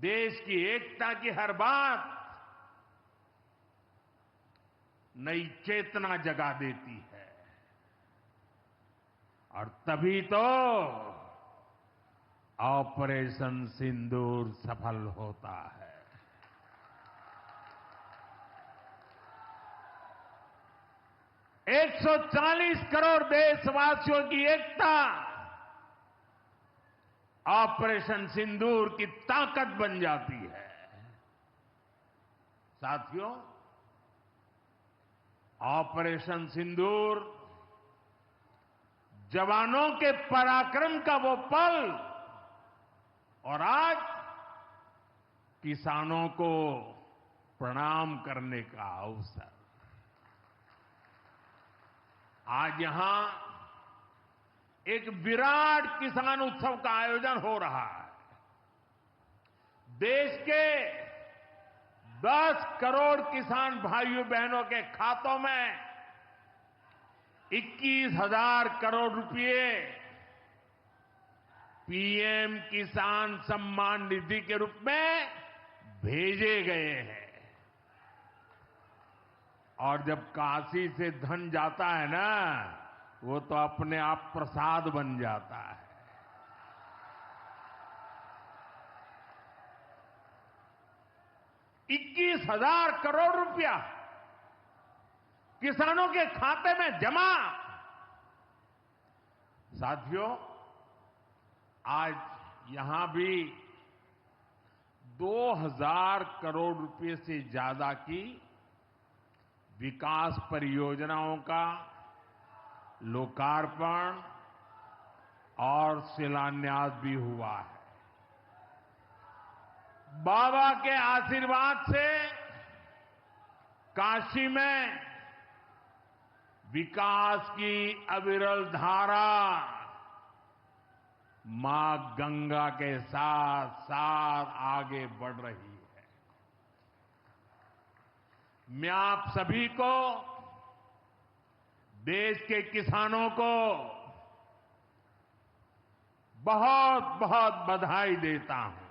देश की एकता की हर बात नई चेतना जगा देती है और तभी तो ऑपरेशन सिंदूर सफल होता है। एक 140 करोड़ देशवासियों की एकता ऑपरेशन सिंदूर की ताकत बन जाती है। साथियों, ऑपरेशन सिंदूर जवानों के पराक्रम का वो पल और आज किसानों को प्रणाम करने का अवसर। आज यहां एक विराट किसान उत्सव का आयोजन हो रहा है। देश के 10 करोड़ किसान भाइयों बहनों के खातों में 21,000 करोड़ रुपए पीएम किसान सम्मान निधि के रूप में भेजे गए हैं। और जब काशी से धन जाता है ना, वो तो अपने आप प्रसाद बन जाता है। $21,000 करोड़ रुपया किसानों के खाते में जमा। साथियों, आज यहां भी 2,000 करोड़ रुपए से ज्यादा की विकास परियोजनाओं का लोकार्पण और शिलान्यास भी हुआ है। बाबा के आशीर्वाद से काशी में विकास की अविरल धारा मां गंगा के साथ साथ आगे बढ़ रही है। मैं आप सभी को, देश के किसानों को बहुत बहुत बधाई देता हूं।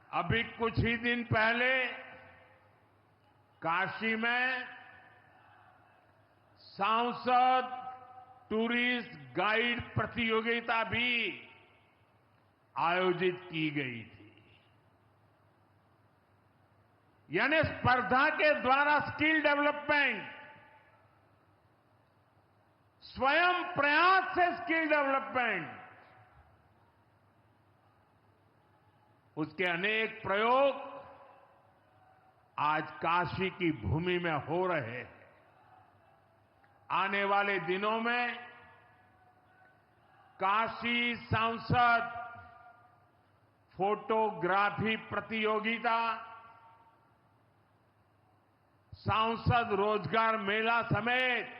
अभी कुछ ही दिन पहले काशी में सांसद टूरिस्ट गाइड प्रतियोगिता भी आयोजित की गई थी। यानी स्पर्धा के द्वारा स्किल डेवलपमेंट, स्वयं प्रयास से स्किल डेवलपमेंट, उसके अनेक प्रयोग आज काशी की भूमि में हो रहे हैं। आने वाले दिनों में काशी सांसद फोटोग्राफी प्रतियोगिता, सांसद रोजगार मेला समेत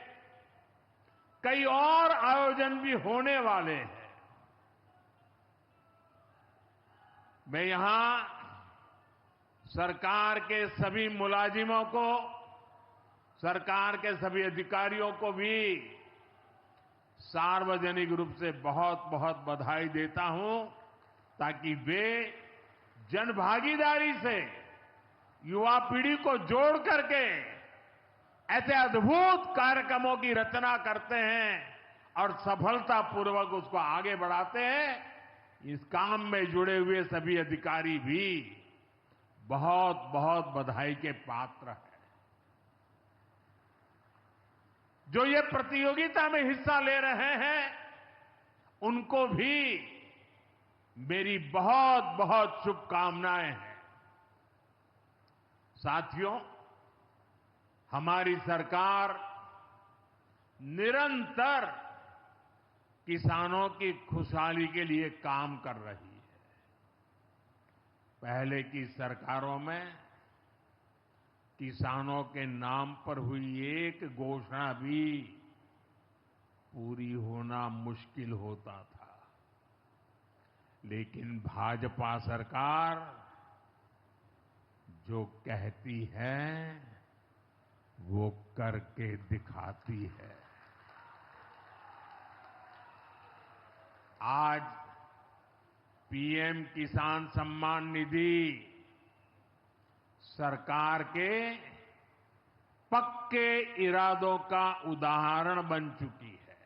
कई और आयोजन भी होने वाले हैं। मैं यहां सरकार के सभी मुलाजिमों को, सरकार के सभी अधिकारियों को भी सार्वजनिक रूप से बहुत बहुत बधाई देता हूं, ताकि वे जनभागीदारी से युवा पीढ़ी को जोड़ करके ऐसे अद्भुत कार्यक्रमों की रचना करते हैं और सफलतापूर्वक उसको आगे बढ़ाते हैं। इस काम में जुड़े हुए सभी अधिकारी भी बहुत बहुत बधाई के पात्र हैं। जो ये प्रतियोगिता में हिस्सा ले रहे हैं, उनको भी मेरी बहुत बहुत शुभकामनाएं हैं। साथियों, हमारी सरकार निरंतर किसानों की खुशहाली के लिए काम कर रही है। पहले की सरकारों में किसानों के नाम पर हुई एक घोषणा भी पूरी होना मुश्किल होता था, लेकिन भाजपा सरकार जो कहती है वो करके दिखाती है। आज पीएम किसान सम्मान निधि सरकार के पक्के इरादों का उदाहरण बन चुकी है।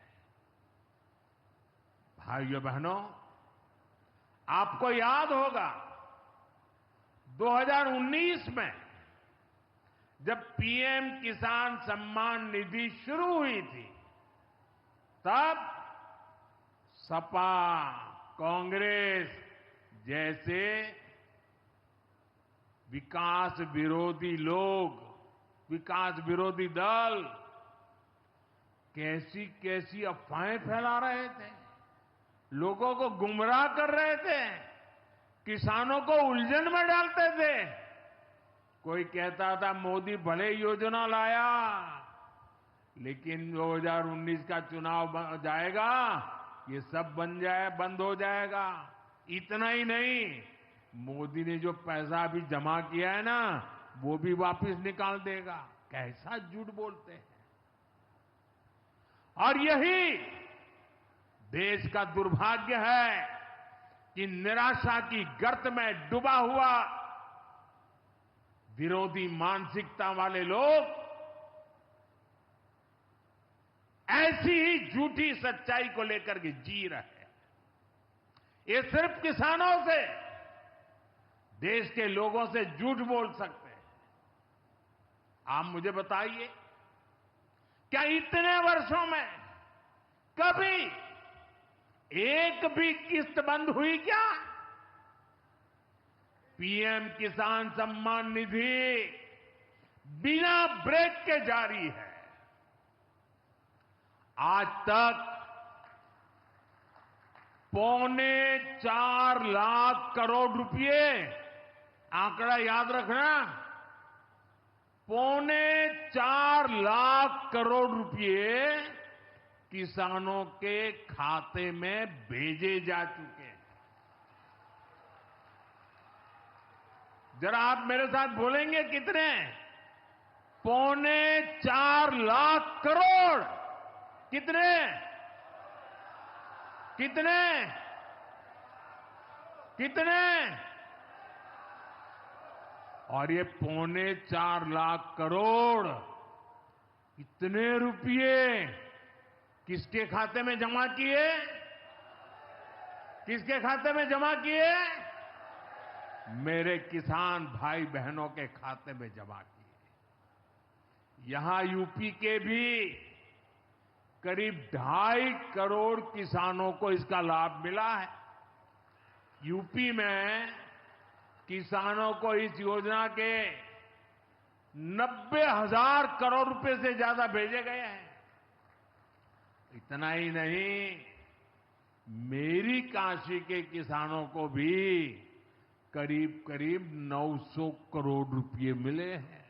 भाइयों बहनों, आपको याद होगा 2019 में जब पीएम किसान सम्मान निधि शुरू हुई थी, तब सपा, कांग्रेस जैसे विकास विरोधी लोग, विकास विरोधी दल कैसी कैसी अफवाहें फैला रहे थे, लोगों को गुमराह कर रहे थे, किसानों को उलझन में डालते थे। कोई कहता था मोदी भले योजना लाया, लेकिन 2019 का चुनाव जाएगा, ये सब बंद हो जाएगा। इतना ही नहीं, मोदी ने जो पैसा अभी जमा किया है ना, वो भी वापस निकाल देगा। कैसा झूठ बोलते हैं। और यही देश का दुर्भाग्य है कि निराशा की गर्त में डूबा हुआ विरोधी मानसिकता वाले लोग ऐसी ही झूठी सच्चाई को लेकर के जी रहे हैं। ये सिर्फ किसानों से, देश के लोगों से झूठ बोल सकते हैं। आप मुझे बताइए, क्या इतने वर्षों में कभी एक भी किस्त बंद हुई क्या? पीएम किसान सम्मान निधि बिना ब्रेक के जारी है। आज तक 4.25 लाख करोड़ रुपए, आंकड़ा याद रखना, 4.25 लाख करोड़ रुपए किसानों के खाते में भेजे जा चुके हैं। जरा आप मेरे साथ बोलेंगे कितने? 4.25 लाख करोड़। कितने? कितने? कितने? और ये 4.25 लाख करोड़ कितने रुपए किसके खाते में जमा किए? किसके खाते में जमा किए? मेरे किसान भाई बहनों के खाते में जमा किए। यहां यूपी के भी करीब 2.5 करोड़ किसानों को इसका लाभ मिला है। यूपी में किसानों को इस योजना के 90,000 करोड़ रुपए से ज्यादा भेजे गए हैं। इतना ही नहीं, मेरी काशी के किसानों को भी करीब करीब 900 करोड़ रुपए मिले हैं।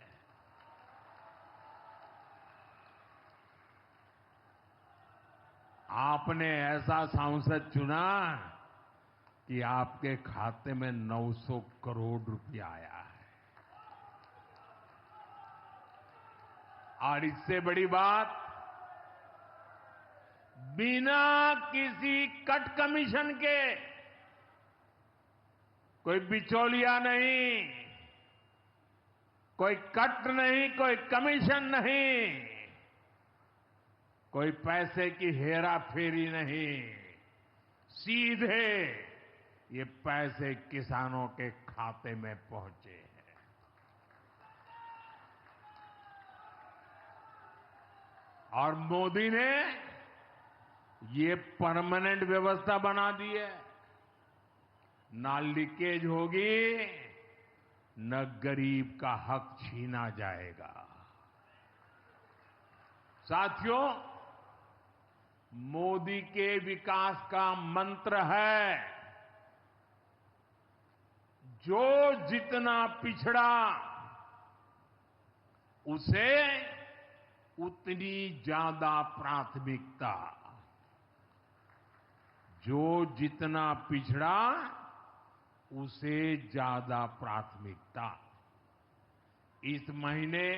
आपने ऐसा सांसद चुना कि आपके खाते में 900 करोड़ रुपया आया है। और इससे बड़ी बात, बिना किसी कट कमीशन के, कोई बिचौलिया नहीं, कोई कट नहीं, कोई कमीशन नहीं, कोई पैसे की हेरा फेरी नहीं, सीधे ये पैसे किसानों के खाते में पहुंचे हैं। और मोदी ने ये परमानेंट व्यवस्था बना दी है। ना लीकेज होगी, न गरीब का हक छीना जाएगा। साथियों, मोदी के विकास का मंत्र है, जो जितना पिछड़ा उसे उतनी ज्यादा प्राथमिकता। जो जितना पिछड़ा उसे ज्यादा प्राथमिकता। इस महीने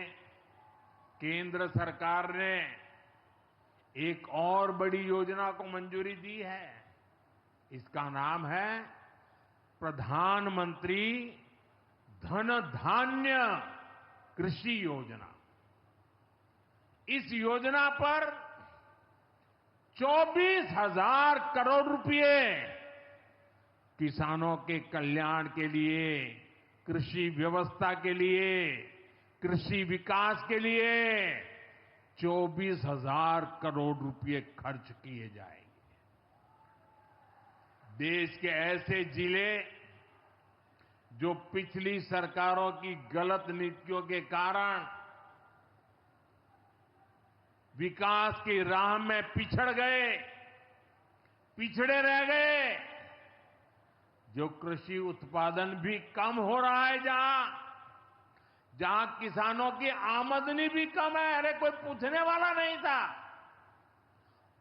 केंद्र सरकार ने एक और बड़ी योजना को मंजूरी दी है। इसका नाम है प्रधानमंत्री धन धान्य कृषि योजना। इस योजना पर 24,000 करोड़ रुपए किसानों के कल्याण के लिए, कृषि व्यवस्था के लिए, कृषि विकास के लिए 24,000 करोड़ रुपए खर्च किए जाएंगे। देश के ऐसे जिले जो पिछली सरकारों की गलत नीतियों के कारण विकास की राह में पिछड़ गए, पिछड़े रह गए, जो कृषि उत्पादन भी कम हो रहा है, जहां किसानों की आमदनी भी कम है, अरे कोई पूछने वाला नहीं था,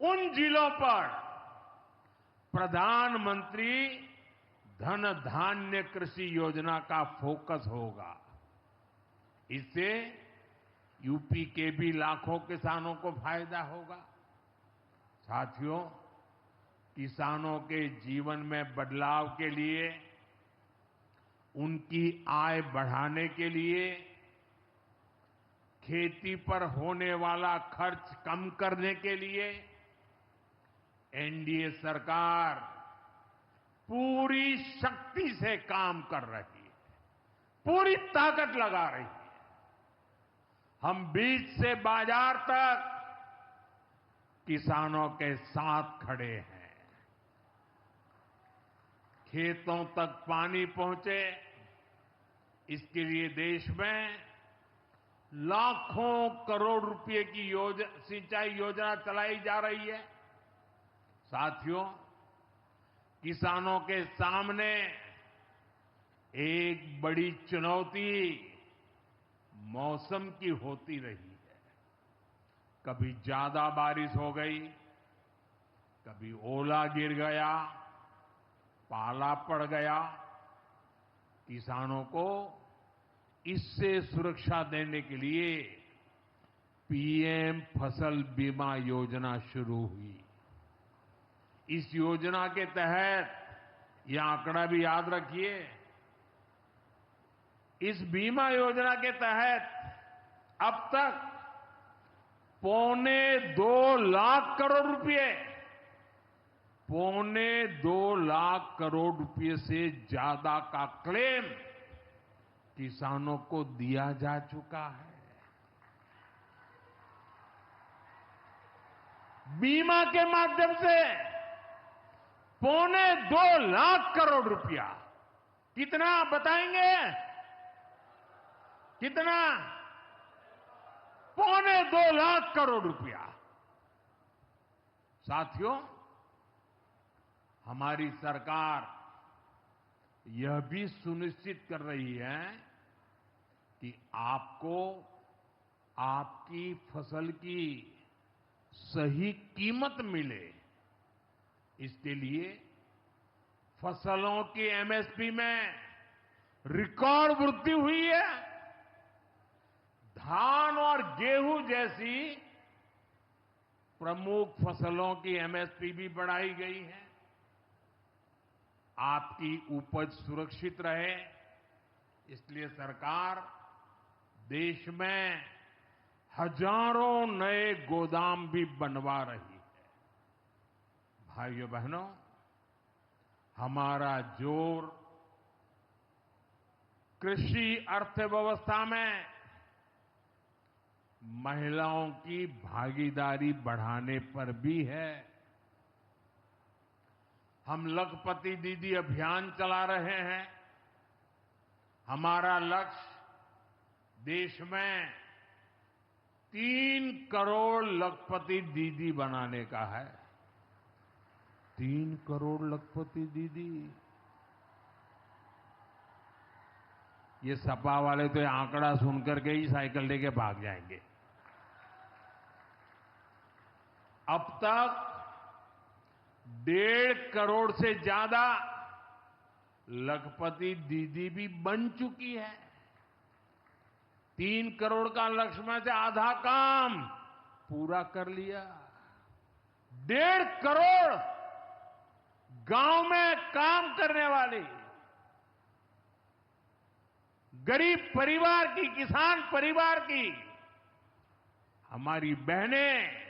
उन जिलों पर प्रधानमंत्री धन धान्य कृषि योजना का फोकस होगा। इससे यूपी के भी लाखों किसानों को फायदा होगा। साथियों, किसानों के जीवन में बदलाव के लिए, उनकी आय बढ़ाने के लिए, खेती पर होने वाला खर्च कम करने के लिए एनडीए सरकार पूरी शक्ति से काम कर रही है, पूरी ताकत लगा रही है। हम बीज से बाजार तक किसानों के साथ खड़े हैं। खेतों तक पानी पहुंचे, इसके लिए देश में लाखों करोड़ रुपए की सिंचाई योजना चलाई जा रही है। साथियों, किसानों के सामने एक बड़ी चुनौती मौसम की होती रही है। कभी ज्यादा बारिश हो गई, कभी ओला गिर गया, पाला पड़ गया। किसानों को इससे सुरक्षा देने के लिए पीएम फसल बीमा योजना शुरू हुई। इस योजना के तहत, यह आंकड़ा भी याद रखिए, इस बीमा योजना के तहत अब तक 2.25 लाख करोड़ रुपए, 2.25 लाख करोड़ रुपए से ज्यादा का क्लेम किसानों को दिया जा चुका है। बीमा के माध्यम से 2.25 लाख करोड़ रुपया। कितना बताएंगे? कितना? 2.25 लाख करोड़ रुपया। साथियों, हमारी सरकार यह भी सुनिश्चित कर रही है कि आपको आपकी फसल की सही कीमत मिले। इसके लिए फसलों की एमएसपी में रिकॉर्ड वृद्धि हुई है। धान और गेहूं जैसी प्रमुख फसलों की एमएसपी भी बढ़ाई गई है। आपकी उपज सुरक्षित रहे, इसलिए सरकार देश में हजारों नए गोदाम भी बनवा रही है। भाइयों बहनों, हमारा जोर कृषि अर्थव्यवस्था में महिलाओं की भागीदारी बढ़ाने पर भी है। हम लखपति दीदी अभियान चला रहे हैं। हमारा लक्ष्य देश में 3 करोड़ लखपति दीदी बनाने का है। 3 करोड़ लखपति दीदी। ये सपा वाले तो ये आंकड़ा सुनकर के ही साइकिल लेके भाग जाएंगे। अब तक 1.5 करोड़ से ज्यादा लखपति दीदी भी बन चुकी है। 3 करोड़ का लक्ष्य में से आधा काम पूरा कर लिया। 1.5 करोड़ गांव में काम करने वाली गरीब परिवार की, किसान परिवार की हमारी बहनें,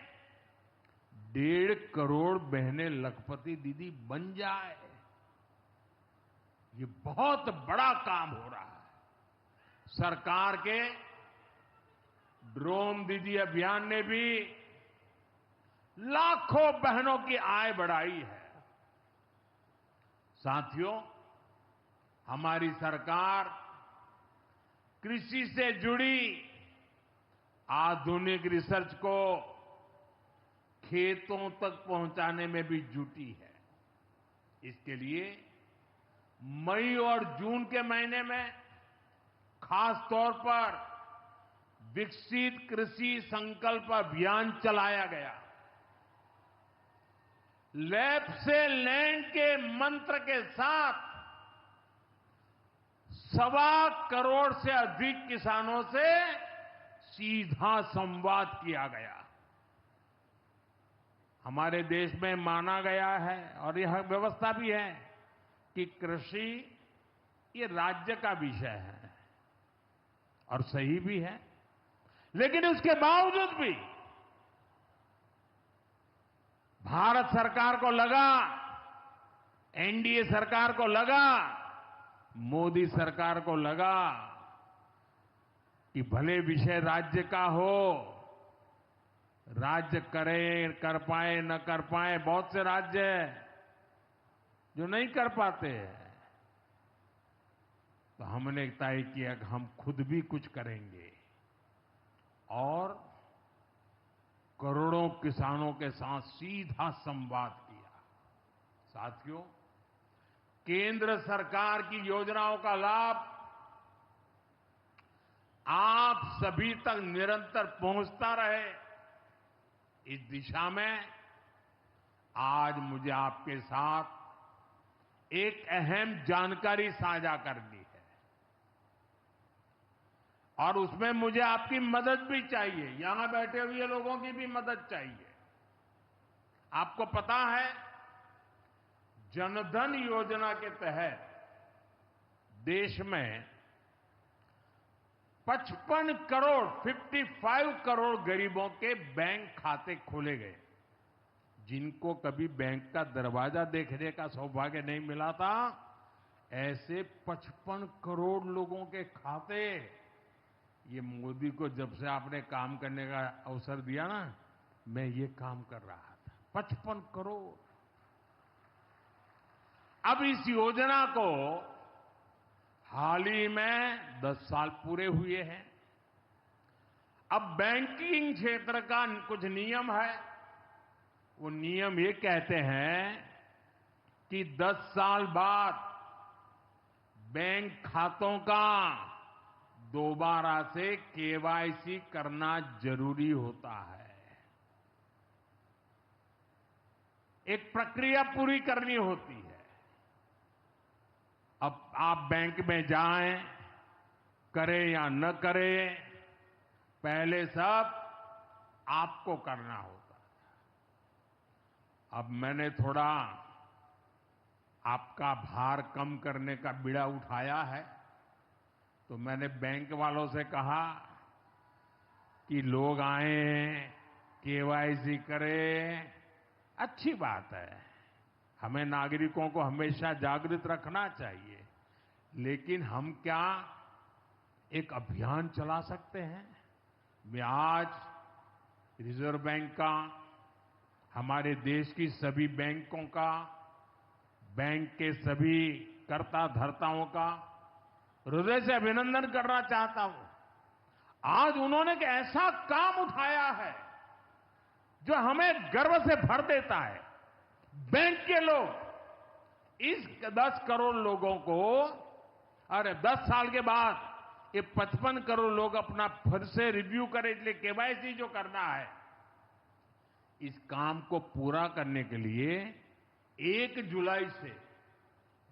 1.5 करोड़ बहनें लखपति दीदी बन जाए, ये बहुत बड़ा काम हो रहा है। सरकार के ड्रोन दीदी अभियान ने भी लाखों बहनों की आय बढ़ाई है। साथियों, हमारी सरकार कृषि से जुड़ी आधुनिक रिसर्च को खेतों तक पहुंचाने में भी जुटी है। इसके लिए मई और जून के महीने में खास तौर पर विकसित कृषि संकल्प अभियान चलाया गया। लैब से लैंड के मंत्र के साथ 1.25 करोड़ से अधिक किसानों से सीधा संवाद किया गया। हमारे देश में माना गया है और यह व्यवस्था भी है कि कृषि ये राज्य का विषय है और सही भी है, लेकिन उसके बावजूद भी भारत सरकार को लगा, एनडीए सरकार को लगा, मोदी सरकार को लगा कि भले विषय राज्य का हो, राज्य करे, कर पाए न कर पाए, बहुत से राज्य जो नहीं कर पाते हैं, तो हमने तय किया कि हम खुद भी कुछ करेंगे और करोड़ों किसानों के साथ सीधा संवाद किया। साथियों, केंद्र सरकार की योजनाओं का लाभ आप सभी तक निरंतर पहुंचता रहे, इस दिशा में आज मुझे आपके साथ एक अहम जानकारी साझा करनी है और उसमें मुझे आपकी मदद भी चाहिए। यहां बैठे हुए लोगों की भी मदद चाहिए। आपको पता है, जनधन योजना के तहत देश में 55 करोड़ गरीबों के बैंक खाते खोले गए। जिनको कभी बैंक का दरवाजा देखने का सौभाग्य नहीं मिला था, ऐसे 55 करोड़ लोगों के खाते, ये मोदी को जब से आपने काम करने का अवसर दिया ना, मैं ये काम कर रहा था। 55 करोड़। अब इस योजना को हाल ही में 10 साल पूरे हुए हैं। अब बैंकिंग क्षेत्र का कुछ नियम है। वो नियम ये कहते हैं कि 10 साल बाद बैंक खातों का दोबारा से केवाईसी करना जरूरी होता है। एक प्रक्रिया पूरी करनी होती है। अब आप बैंक में जाएं, करें या न करें, पहले सब आपको करना होता है। अब मैंने थोड़ा आपका भार कम करने का बीड़ा उठाया है, तो मैंने बैंक वालों से कहा कि लोग आए, केवाईसी करें, अच्छी बात है। हमें नागरिकों को हमेशा जागृत रखना चाहिए, लेकिन हम क्या एक अभियान चला सकते हैं? मैं आज रिजर्व बैंक का, हमारे देश की सभी बैंकों का, बैंक के सभी कर्ता धर्ताओं का हृदय से अभिनंदन करना चाहता हूं। आज उन्होंने एक ऐसा काम उठाया है जो हमें गर्व से भर देता है। बैंक के लोग इस 10 करोड़ लोगों को, अरे 10 साल के बाद ये 55 करोड़ लोग अपना फिर से रिव्यू करें, इसलिए केवाईसी जो करना है, इस काम को पूरा करने के लिए 1 जुलाई से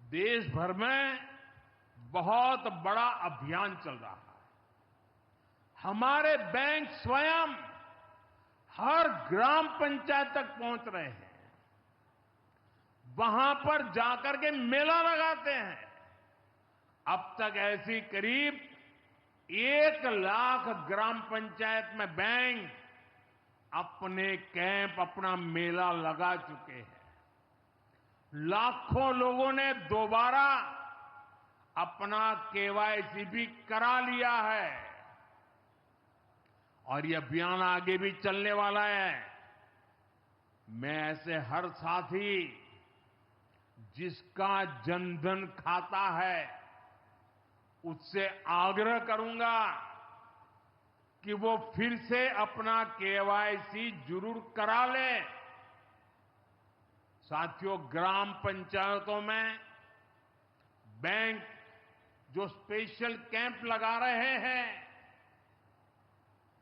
देश भर में बहुत बड़ा अभियान चल रहा है। हमारे बैंक स्वयं हर ग्राम पंचायत तक पहुंच रहे हैं, वहां पर जाकर के मेला लगाते हैं। अब तक ऐसी करीब 1 लाख ग्राम पंचायत में बैंक अपने कैंप, अपना मेला लगा चुके हैं। लाखों लोगों ने दोबारा अपना केवाईसी भी करा लिया है और ये अभियान आगे भी चलने वाला है। मैं ऐसे हर साथी जिसका जनधन खाता है उससे आग्रह करूंगा कि वो फिर से अपना केवाईसी जरूर करा ले। साथियों, ग्राम पंचायतों में बैंक जो स्पेशल कैंप लगा रहे हैं,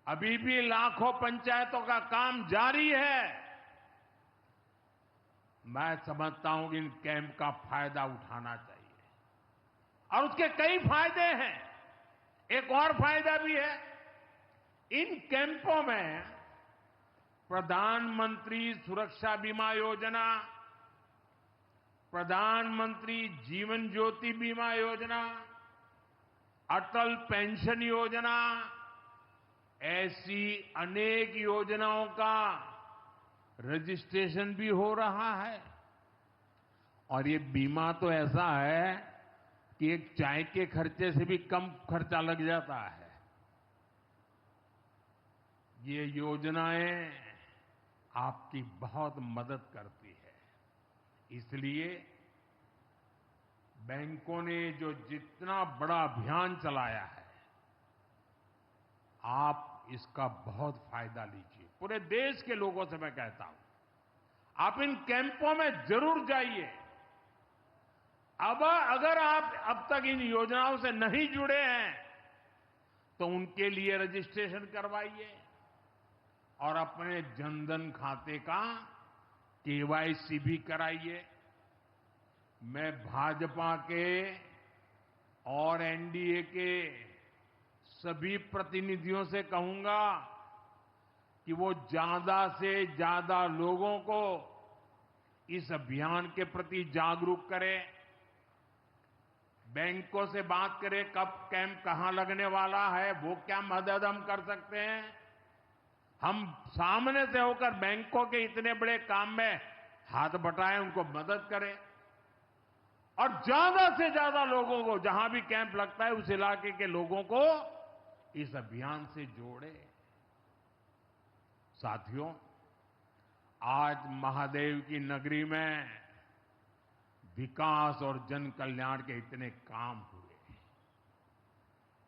अभी भी लाखों पंचायतों का काम जारी है। मैं समझता हूं कि इन कैंप का फायदा उठाना चाहिए और उसके कई फायदे हैं। एक और फायदा भी है, इन कैंपों में प्रधानमंत्री सुरक्षा बीमा योजना, प्रधानमंत्री जीवन ज्योति बीमा योजना, अटल पेंशन योजना, ऐसी अनेक योजनाओं का रजिस्ट्रेशन भी हो रहा है। और ये बीमा तो ऐसा है कि एक चाय के खर्चे से भी कम खर्चा लग जाता है। ये योजनाएं आपकी बहुत मदद करती है। इसलिए बैंकों ने जो जितना बड़ा अभियान चलाया है, आप इसका बहुत फायदा लीजिए। पूरे देश के लोगों से मैं कहता हूं, आप इन कैंपों में जरूर जाइए। अब अगर आप अब तक इन योजनाओं से नहीं जुड़े हैं तो उनके लिए रजिस्ट्रेशन करवाइए और अपने जनधन खाते का केवाईसी भी कराइए। मैं भाजपा के और एनडीए के सभी प्रतिनिधियों से कहूंगा कि वो ज्यादा से ज्यादा लोगों को इस अभियान के प्रति जागरूक करें। बैंकों से बात करें, कब कैंप कहां लगने वाला है, वो क्या मदद हम कर सकते हैं। हम सामने से होकर बैंकों के इतने बड़े काम में हाथ बटाएं, उनको मदद करें और ज्यादा से ज्यादा लोगों को, जहां भी कैंप लगता है उस इलाके के लोगों को इस अभियान से जोड़े। साथियों, आज महादेव की नगरी में विकास और जन कल्याण के इतने काम हुए।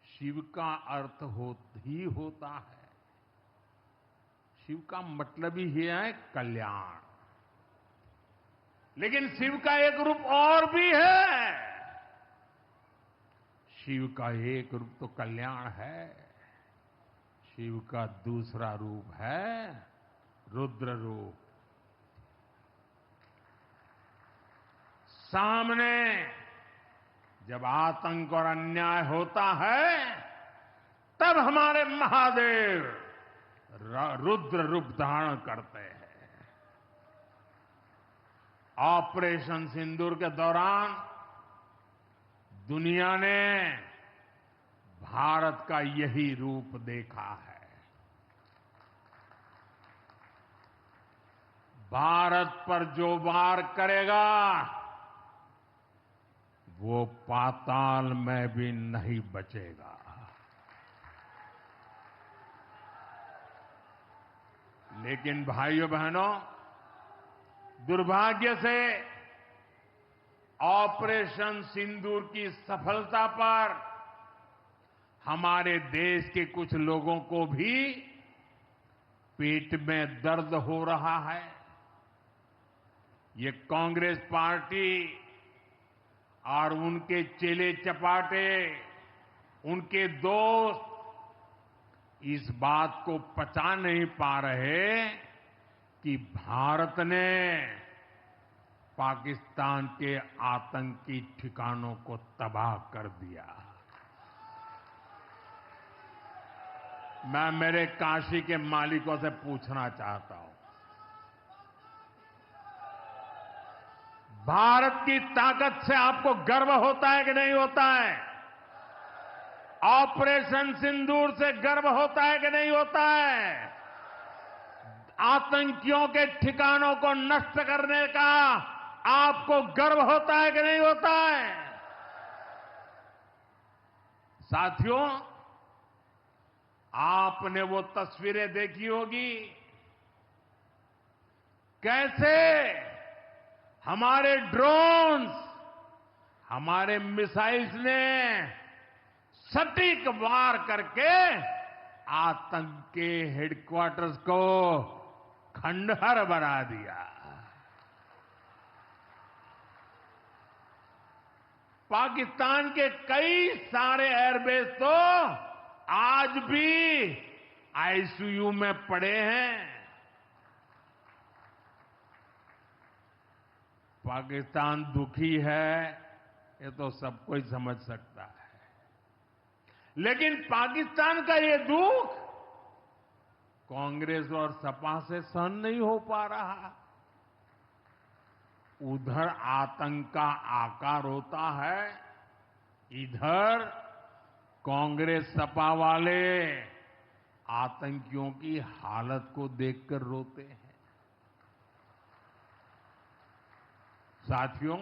शिव का अर्थ ही होता है, शिव का मतलब ही है कल्याण। लेकिन शिव का एक रूप और भी है। शिव का एक रूप तो कल्याण है, शिव का दूसरा रूप है रुद्र रूप। सामने जब आतंक और अन्याय होता है तब हमारे महादेव रुद्र रूप धारण करते हैं। ऑपरेशन सिंदूर के दौरान दुनिया ने भारत का यही रूप देखा है। भारत पर जो वार करेगा वो पाताल में भी नहीं बचेगा। लेकिन भाइयों बहनों, दुर्भाग्य से ऑपरेशन सिंदूर की सफलता पर हमारे देश के कुछ लोगों को भी पेट में दर्द हो रहा है। ये कांग्रेस पार्टी और उनके चेले चपाटे, उनके दोस्त इस बात को पचा नहीं पा रहे कि भारत ने पाकिस्तान के आतंकी ठिकानों को तबाह कर दिया। मैं मेरे काशी के मालिकों से पूछना चाहता हूं, भारत की ताकत से आपको गर्व होता है कि नहीं होता है? ऑपरेशन सिंदूर से गर्व होता है कि नहीं होता है? आतंकियों के ठिकानों को नष्ट करने का आपको गर्व होता है कि नहीं होता है? साथियों, आपने वो तस्वीरें देखी होगी, कैसे हमारे ड्रोन्स, हमारे मिसाइल्स ने सटीक वार करके आतंक के हेडक्वार्टर्स को खंडहर बना दिया। पाकिस्तान के कई सारे एयरबेस तो आज भी आईसीयू में पड़े हैं। पाकिस्तान दुखी है, ये तो सब कोई समझ सकता है। लेकिन पाकिस्तान का ये दुख कांग्रेस और सपा से सहन नहीं हो पा रहा। उधर आतंक का आकार होता है, इधर कांग्रेस सपा वाले आतंकियों की हालत को देखकर रोते हैं। साथियों,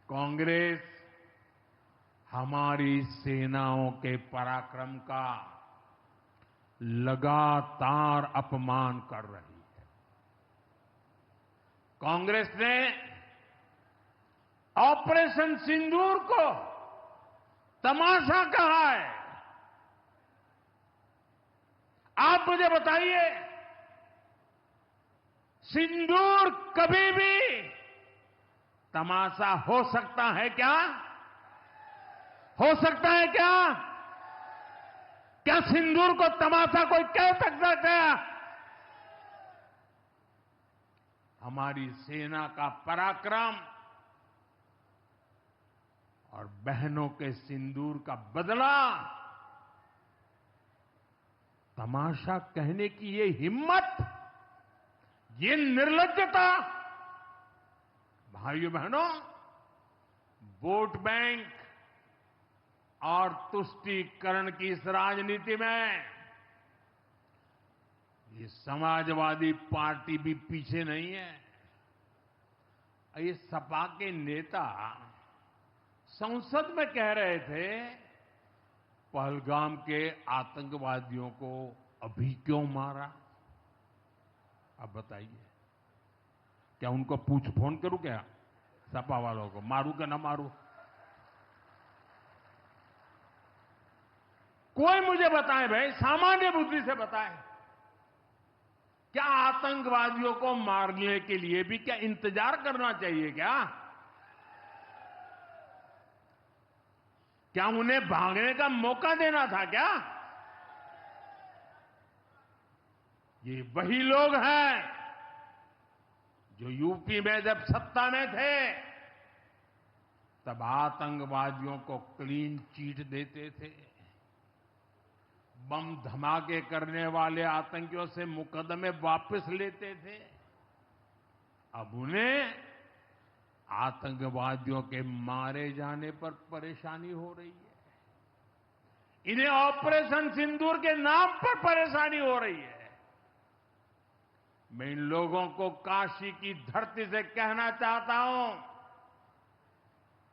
कांग्रेस हमारी सेनाओं के पराक्रम का लगातार अपमान कर रही है। कांग्रेस ने ऑपरेशन सिंदूर को तमाशा कहा है। आप मुझे बताइए, सिंदूर कभी भी तमाशा हो सकता है क्या? हो सकता है क्या? क्या सिंदूर को तमाशा कोई कह सकता है क्या? हमारी सेना का पराक्रम और बहनों के सिंदूर का बदला तमाशा कहने की ये हिम्मत, ये निर्लज्जता, भाइयों बहनों, वोट बैंक और तुष्टीकरण की इस राजनीति में ये समाजवादी पार्टी भी पीछे नहीं है। ये सपा के नेता संसद में कह रहे थे, पहलगाम के आतंकवादियों को अभी क्यों मारा? अब बताइए, क्या उनको फोन करूं क्या सपा वालों को, मारूं क्या ना मारूं? कोई मुझे बताए भाई, सामान्य बुद्धि से बताए, क्या आतंकवादियों को मारने के लिए भी क्या इंतजार करना चाहिए क्या? क्या उन्हें भागने का मौका देना था क्या? ये वही लोग हैं जो यूपी में जब सत्ता में थे तब आतंकवादियों को क्लीन चिट देते थे, बम धमाके करने वाले आतंकियों से मुकदमे वापस लेते थे। अब उन्हें आतंकवादियों के मारे जाने पर परेशानी हो रही है। इन्हें ऑपरेशन सिंदूर के नाम पर परेशानी हो रही है। मैं इन लोगों को काशी की धरती से कहना चाहता हूं,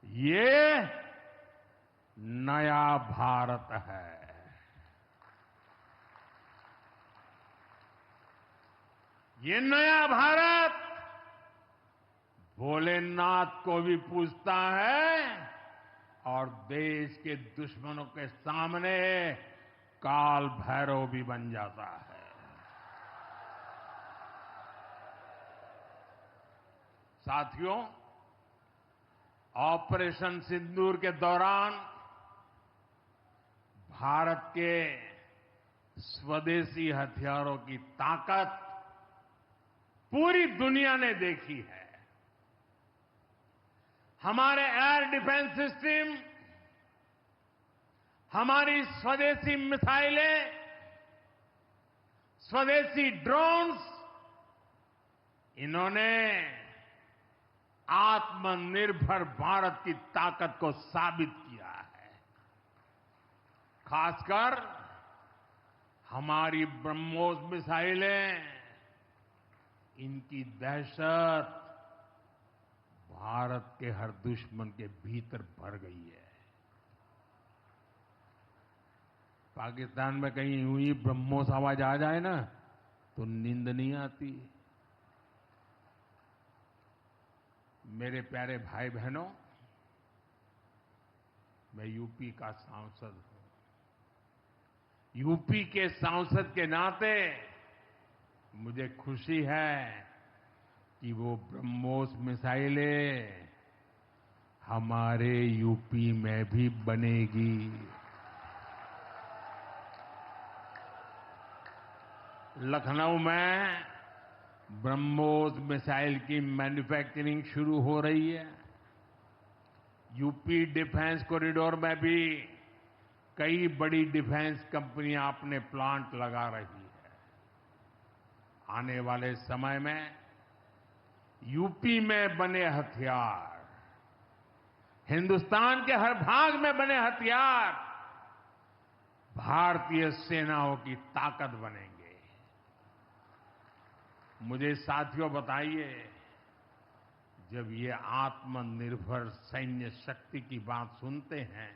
ये नया भारत है। ये नया भारत भोलेनाथ को भी पूजता है और देश के दुश्मनों के सामने काल भैरव भी बन जाता है। साथियों, ऑपरेशन सिंदूर के दौरान भारत के स्वदेशी हथियारों की ताकत पूरी दुनिया ने देखी है। हमारे एयर डिफेंस सिस्टम, हमारी स्वदेशी मिसाइलें, स्वदेशी ड्रोन्स, इन्होंने आत्मनिर्भर भारत की ताकत को साबित किया है। खासकर हमारी ब्रह्मोस मिसाइलें, इनकी दहशत भारत के हर दुश्मन के भीतर भर गई है। पाकिस्तान में कहीं यूं ही ब्रह्मोस आवाज आ जाए ना तो नींद नहीं आती। मेरे प्यारे भाई बहनों, मैं यूपी का सांसद हूं। यूपी के सांसद के नाते मुझे खुशी है कि वो ब्रह्मोस मिसाइलें हमारे यूपी में भी बनेगी। लखनऊ में ब्रह्मोस मिसाइल की मैन्युफैक्चरिंग शुरू हो रही है। यूपी डिफेंस कॉरिडोर में भी कई बड़ी डिफेंस कंपनियां अपने प्लांट लगा रही है। आने वाले समय में यूपी में बने हथियार, हिंदुस्तान के हर भाग में बने हथियार भारतीय सेनाओं की ताकत बनेंगे। मुझे साथियों बताइए, जब ये आत्मनिर्भर सैन्य शक्ति की बात सुनते हैं,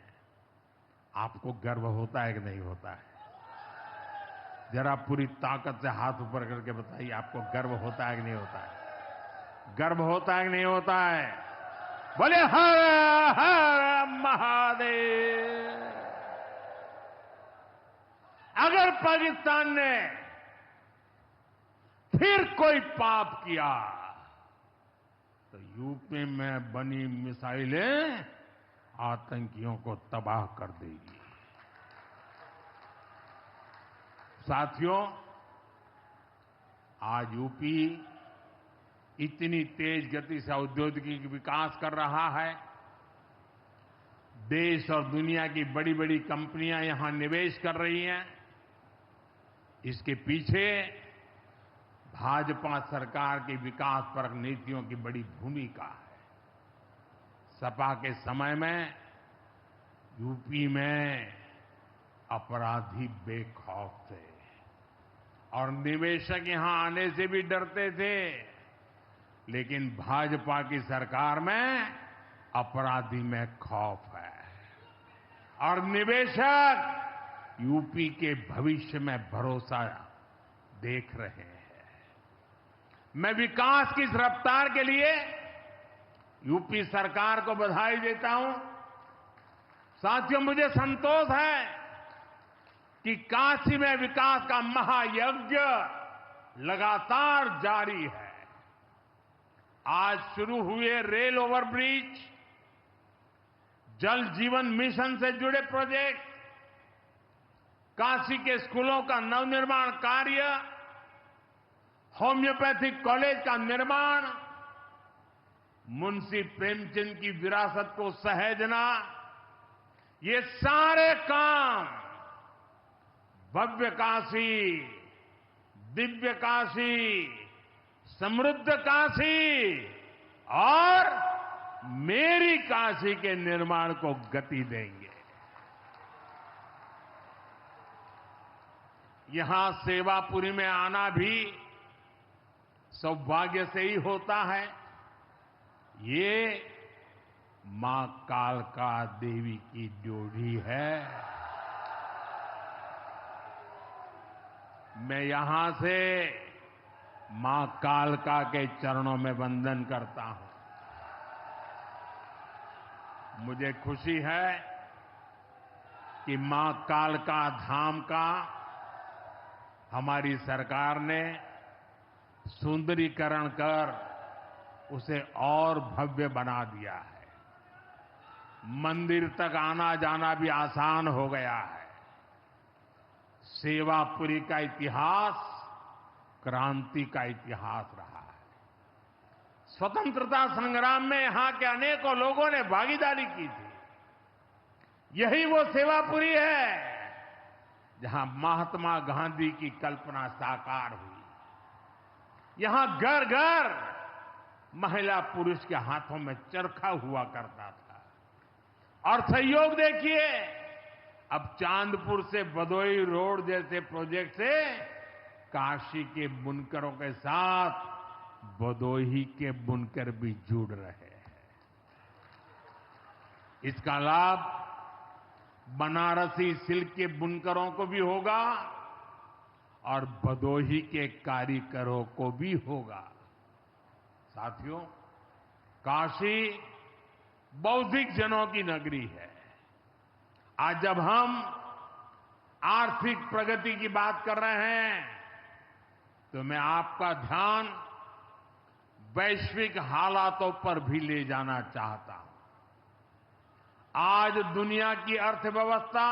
आपको गर्व होता है कि नहीं होता है? जरा पूरी ताकत से हाथ ऊपर करके बताइए, आपको गर्व होता है कि नहीं होता है? गर्व होता है कि नहीं होता है? बोले हर हर महादेव। अगर पाकिस्तान ने फिर कोई पाप किया तो यूपी में बनी मिसाइलें आतंकियों को तबाह कर देगी। साथियों, आज यूपी इतनी तेज गति से औद्योगिक विकास कर रहा है। देश और दुनिया की बड़ी बड़ी कंपनियां यहां निवेश कर रही हैं। इसके पीछे भाजपा सरकार की विकासपरक नीतियों की बड़ी भूमिका है। सपा के समय में यूपी में अपराधी बेखौफ थे और निवेशक यहां आने से भी डरते थे, लेकिन भाजपा की सरकार में अपराधी में खौफ है और निवेशक यूपी के भविष्य में भरोसा देख रहे हैं। मैं विकास की इस रफ्तार के लिए यूपी सरकार को बधाई देता हूं। साथियों, मुझे संतोष है कि काशी में विकास का महायज्ञ लगातार जारी है। आज शुरू हुए रेल ओवरब्रिज, जल जीवन मिशन से जुड़े प्रोजेक्ट, काशी के स्कूलों का नवनिर्माण कार्य, होम्योपैथिक कॉलेज का निर्माण, मुंशी प्रेमचंद की विरासत को सहेजना, ये सारे काम भव्य काशी, दिव्य काशी, समृद्ध काशी और मेरी काशी के निर्माण को गति देंगे। यहां सेवापुरी में आना भी सौभाग्य से ही होता है। ये मां कालका देवी की ड्योढ़ी है। मैं यहां से मां कालका के चरणों में वंदन करता हूं। मुझे खुशी है कि मां कालका धाम का हमारी सरकार ने सुंदरीकरण कर उसे और भव्य बना दिया है। मंदिर तक आना जाना भी आसान हो गया है। सेवापुरी का इतिहास क्रांति का इतिहास रहा है। स्वतंत्रता संग्राम में यहां के अनेकों लोगों ने भागीदारी की थी। यही वो सेवापुरी है जहां महात्मा गांधी की कल्पना साकार हुई। यहां घर घर महिला पुरुष के हाथों में चरखा हुआ करता था। और सहयोग देखिए, अब चांदपुर से भदोई रोड जैसे प्रोजेक्ट से काशी के बुनकरों के साथ भदोही के बुनकर भी जुड़ रहे हैं। इसका लाभ बनारसी सिल्क के बुनकरों को भी होगा और भदोही के कारीगरों को भी होगा। साथियों, काशी बौद्धिक जनों की नगरी है। आज जब हम आर्थिक प्रगति की बात कर रहे हैं तो मैं आपका ध्यान वैश्विक हालातों पर भी ले जाना चाहता हूं। आज दुनिया की अर्थव्यवस्था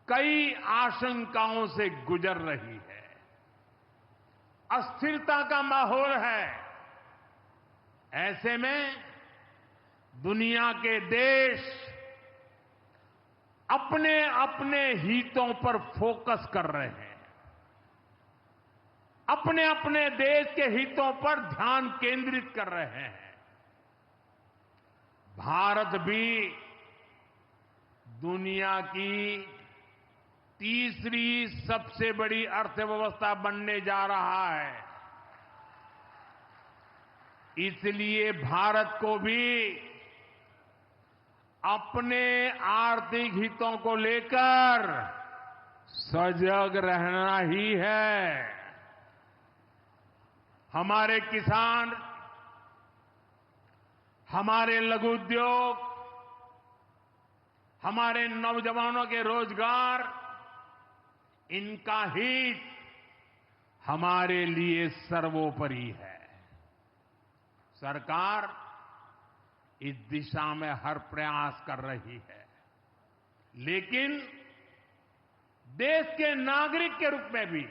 कई आशंकाओं से गुजर रही है। अस्थिरता का माहौल है। ऐसे में दुनिया के देश अपने अपने हितों पर फोकस कर रहे हैं। अपने अपने देश के हितों पर ध्यान केंद्रित कर रहे हैं। भारत भी दुनिया की तीसरी सबसे बड़ी अर्थव्यवस्था बनने जा रहा है। इसलिए भारत को भी अपने आर्थिक हितों को लेकर सजग रहना ही है। हमारे किसान, हमारे लघु उद्योग, हमारे नौजवानों के रोजगार, इनका हित हमारे लिए सर्वोपरि है। सरकार इस दिशा में हर प्रयास कर रही है, लेकिन देश के नागरिक के रूप में भी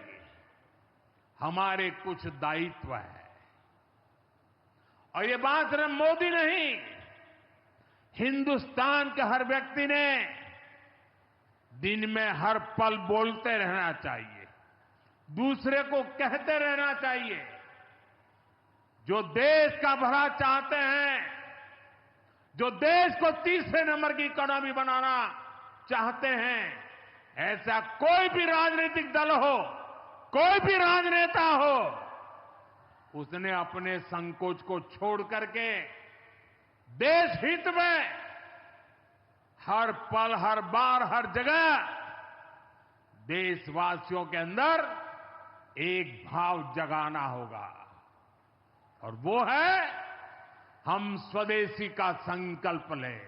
हमारे कुछ दायित्व है। और ये बात सिर्फ मोदी नहीं, हिंदुस्तान के हर व्यक्ति ने दिन में हर पल बोलते रहना चाहिए, दूसरे को कहते रहना चाहिए। जो देश का भला चाहते हैं, जो देश को तीसरे नंबर की इकोनॉमी बनाना चाहते हैं, ऐसा कोई भी राजनीतिक दल हो, कोई भी राजनेता हो, उसने अपने संकोच को छोड़ करके देश हित में हर पल, हर बार, हर जगह देशवासियों के अंदर एक भाव जगाना होगा, और वो है हम स्वदेशी का संकल्प लें।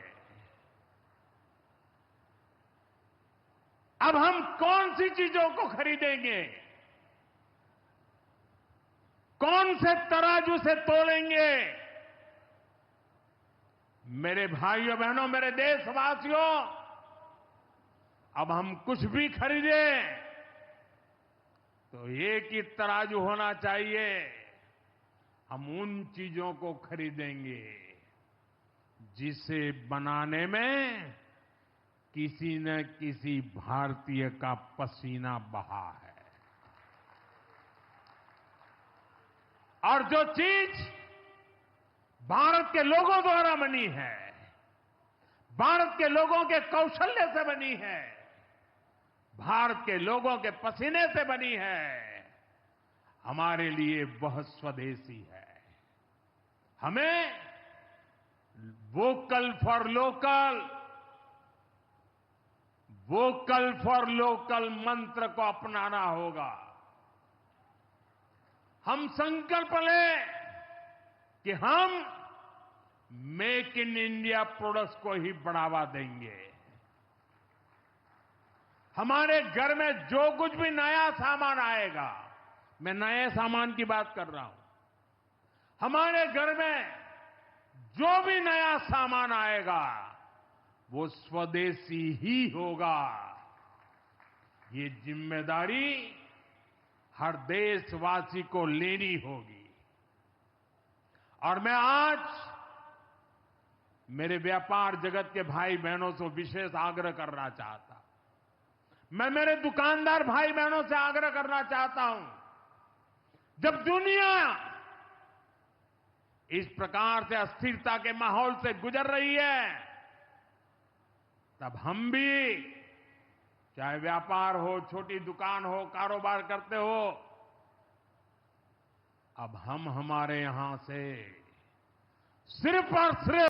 अब हम कौन सी चीजों को खरीदेंगे? कौन से तराजू से तोलेंगे? मेरे भाइयों बहनों, मेरे देशवासियों, अब हम कुछ भी खरीदें तो एक ही तराजू होना चाहिए। हम उन चीजों को खरीदेंगे जिसे बनाने में किसी न किसी भारतीय का पसीना बहा है। और जो चीज भारत के लोगों द्वारा बनी है, भारत के लोगों के कौशल्य से बनी है, भारत के लोगों के पसीने से बनी है, हमारे लिए वह स्वदेशी है। हमें vocal for local, vocal for local मंत्र को अपनाना होगा। हम संकल्प लें कि हम मेक इन इंडिया प्रोडक्ट्स को ही बढ़ावा देंगे। हमारे घर में जो कुछ भी नया सामान आएगा, मैं नए सामान की बात कर रहा हूं, हमारे घर में जो भी नया सामान आएगा वो स्वदेशी ही होगा। ये जिम्मेदारी हर देशवासी को लेनी होगी। और मैं आज मेरे व्यापार जगत के भाई बहनों से विशेष आग्रह करना चाहता हूं। मैं मेरे दुकानदार भाई बहनों से आग्रह करना चाहता हूं, जब दुनिया इस प्रकार से अस्थिरता के माहौल से गुजर रही है, तब हम भी, चाहे व्यापार हो, छोटी दुकान हो, कारोबार करते हो, अब हम हमारे यहां से सिर्फ और सिर्फ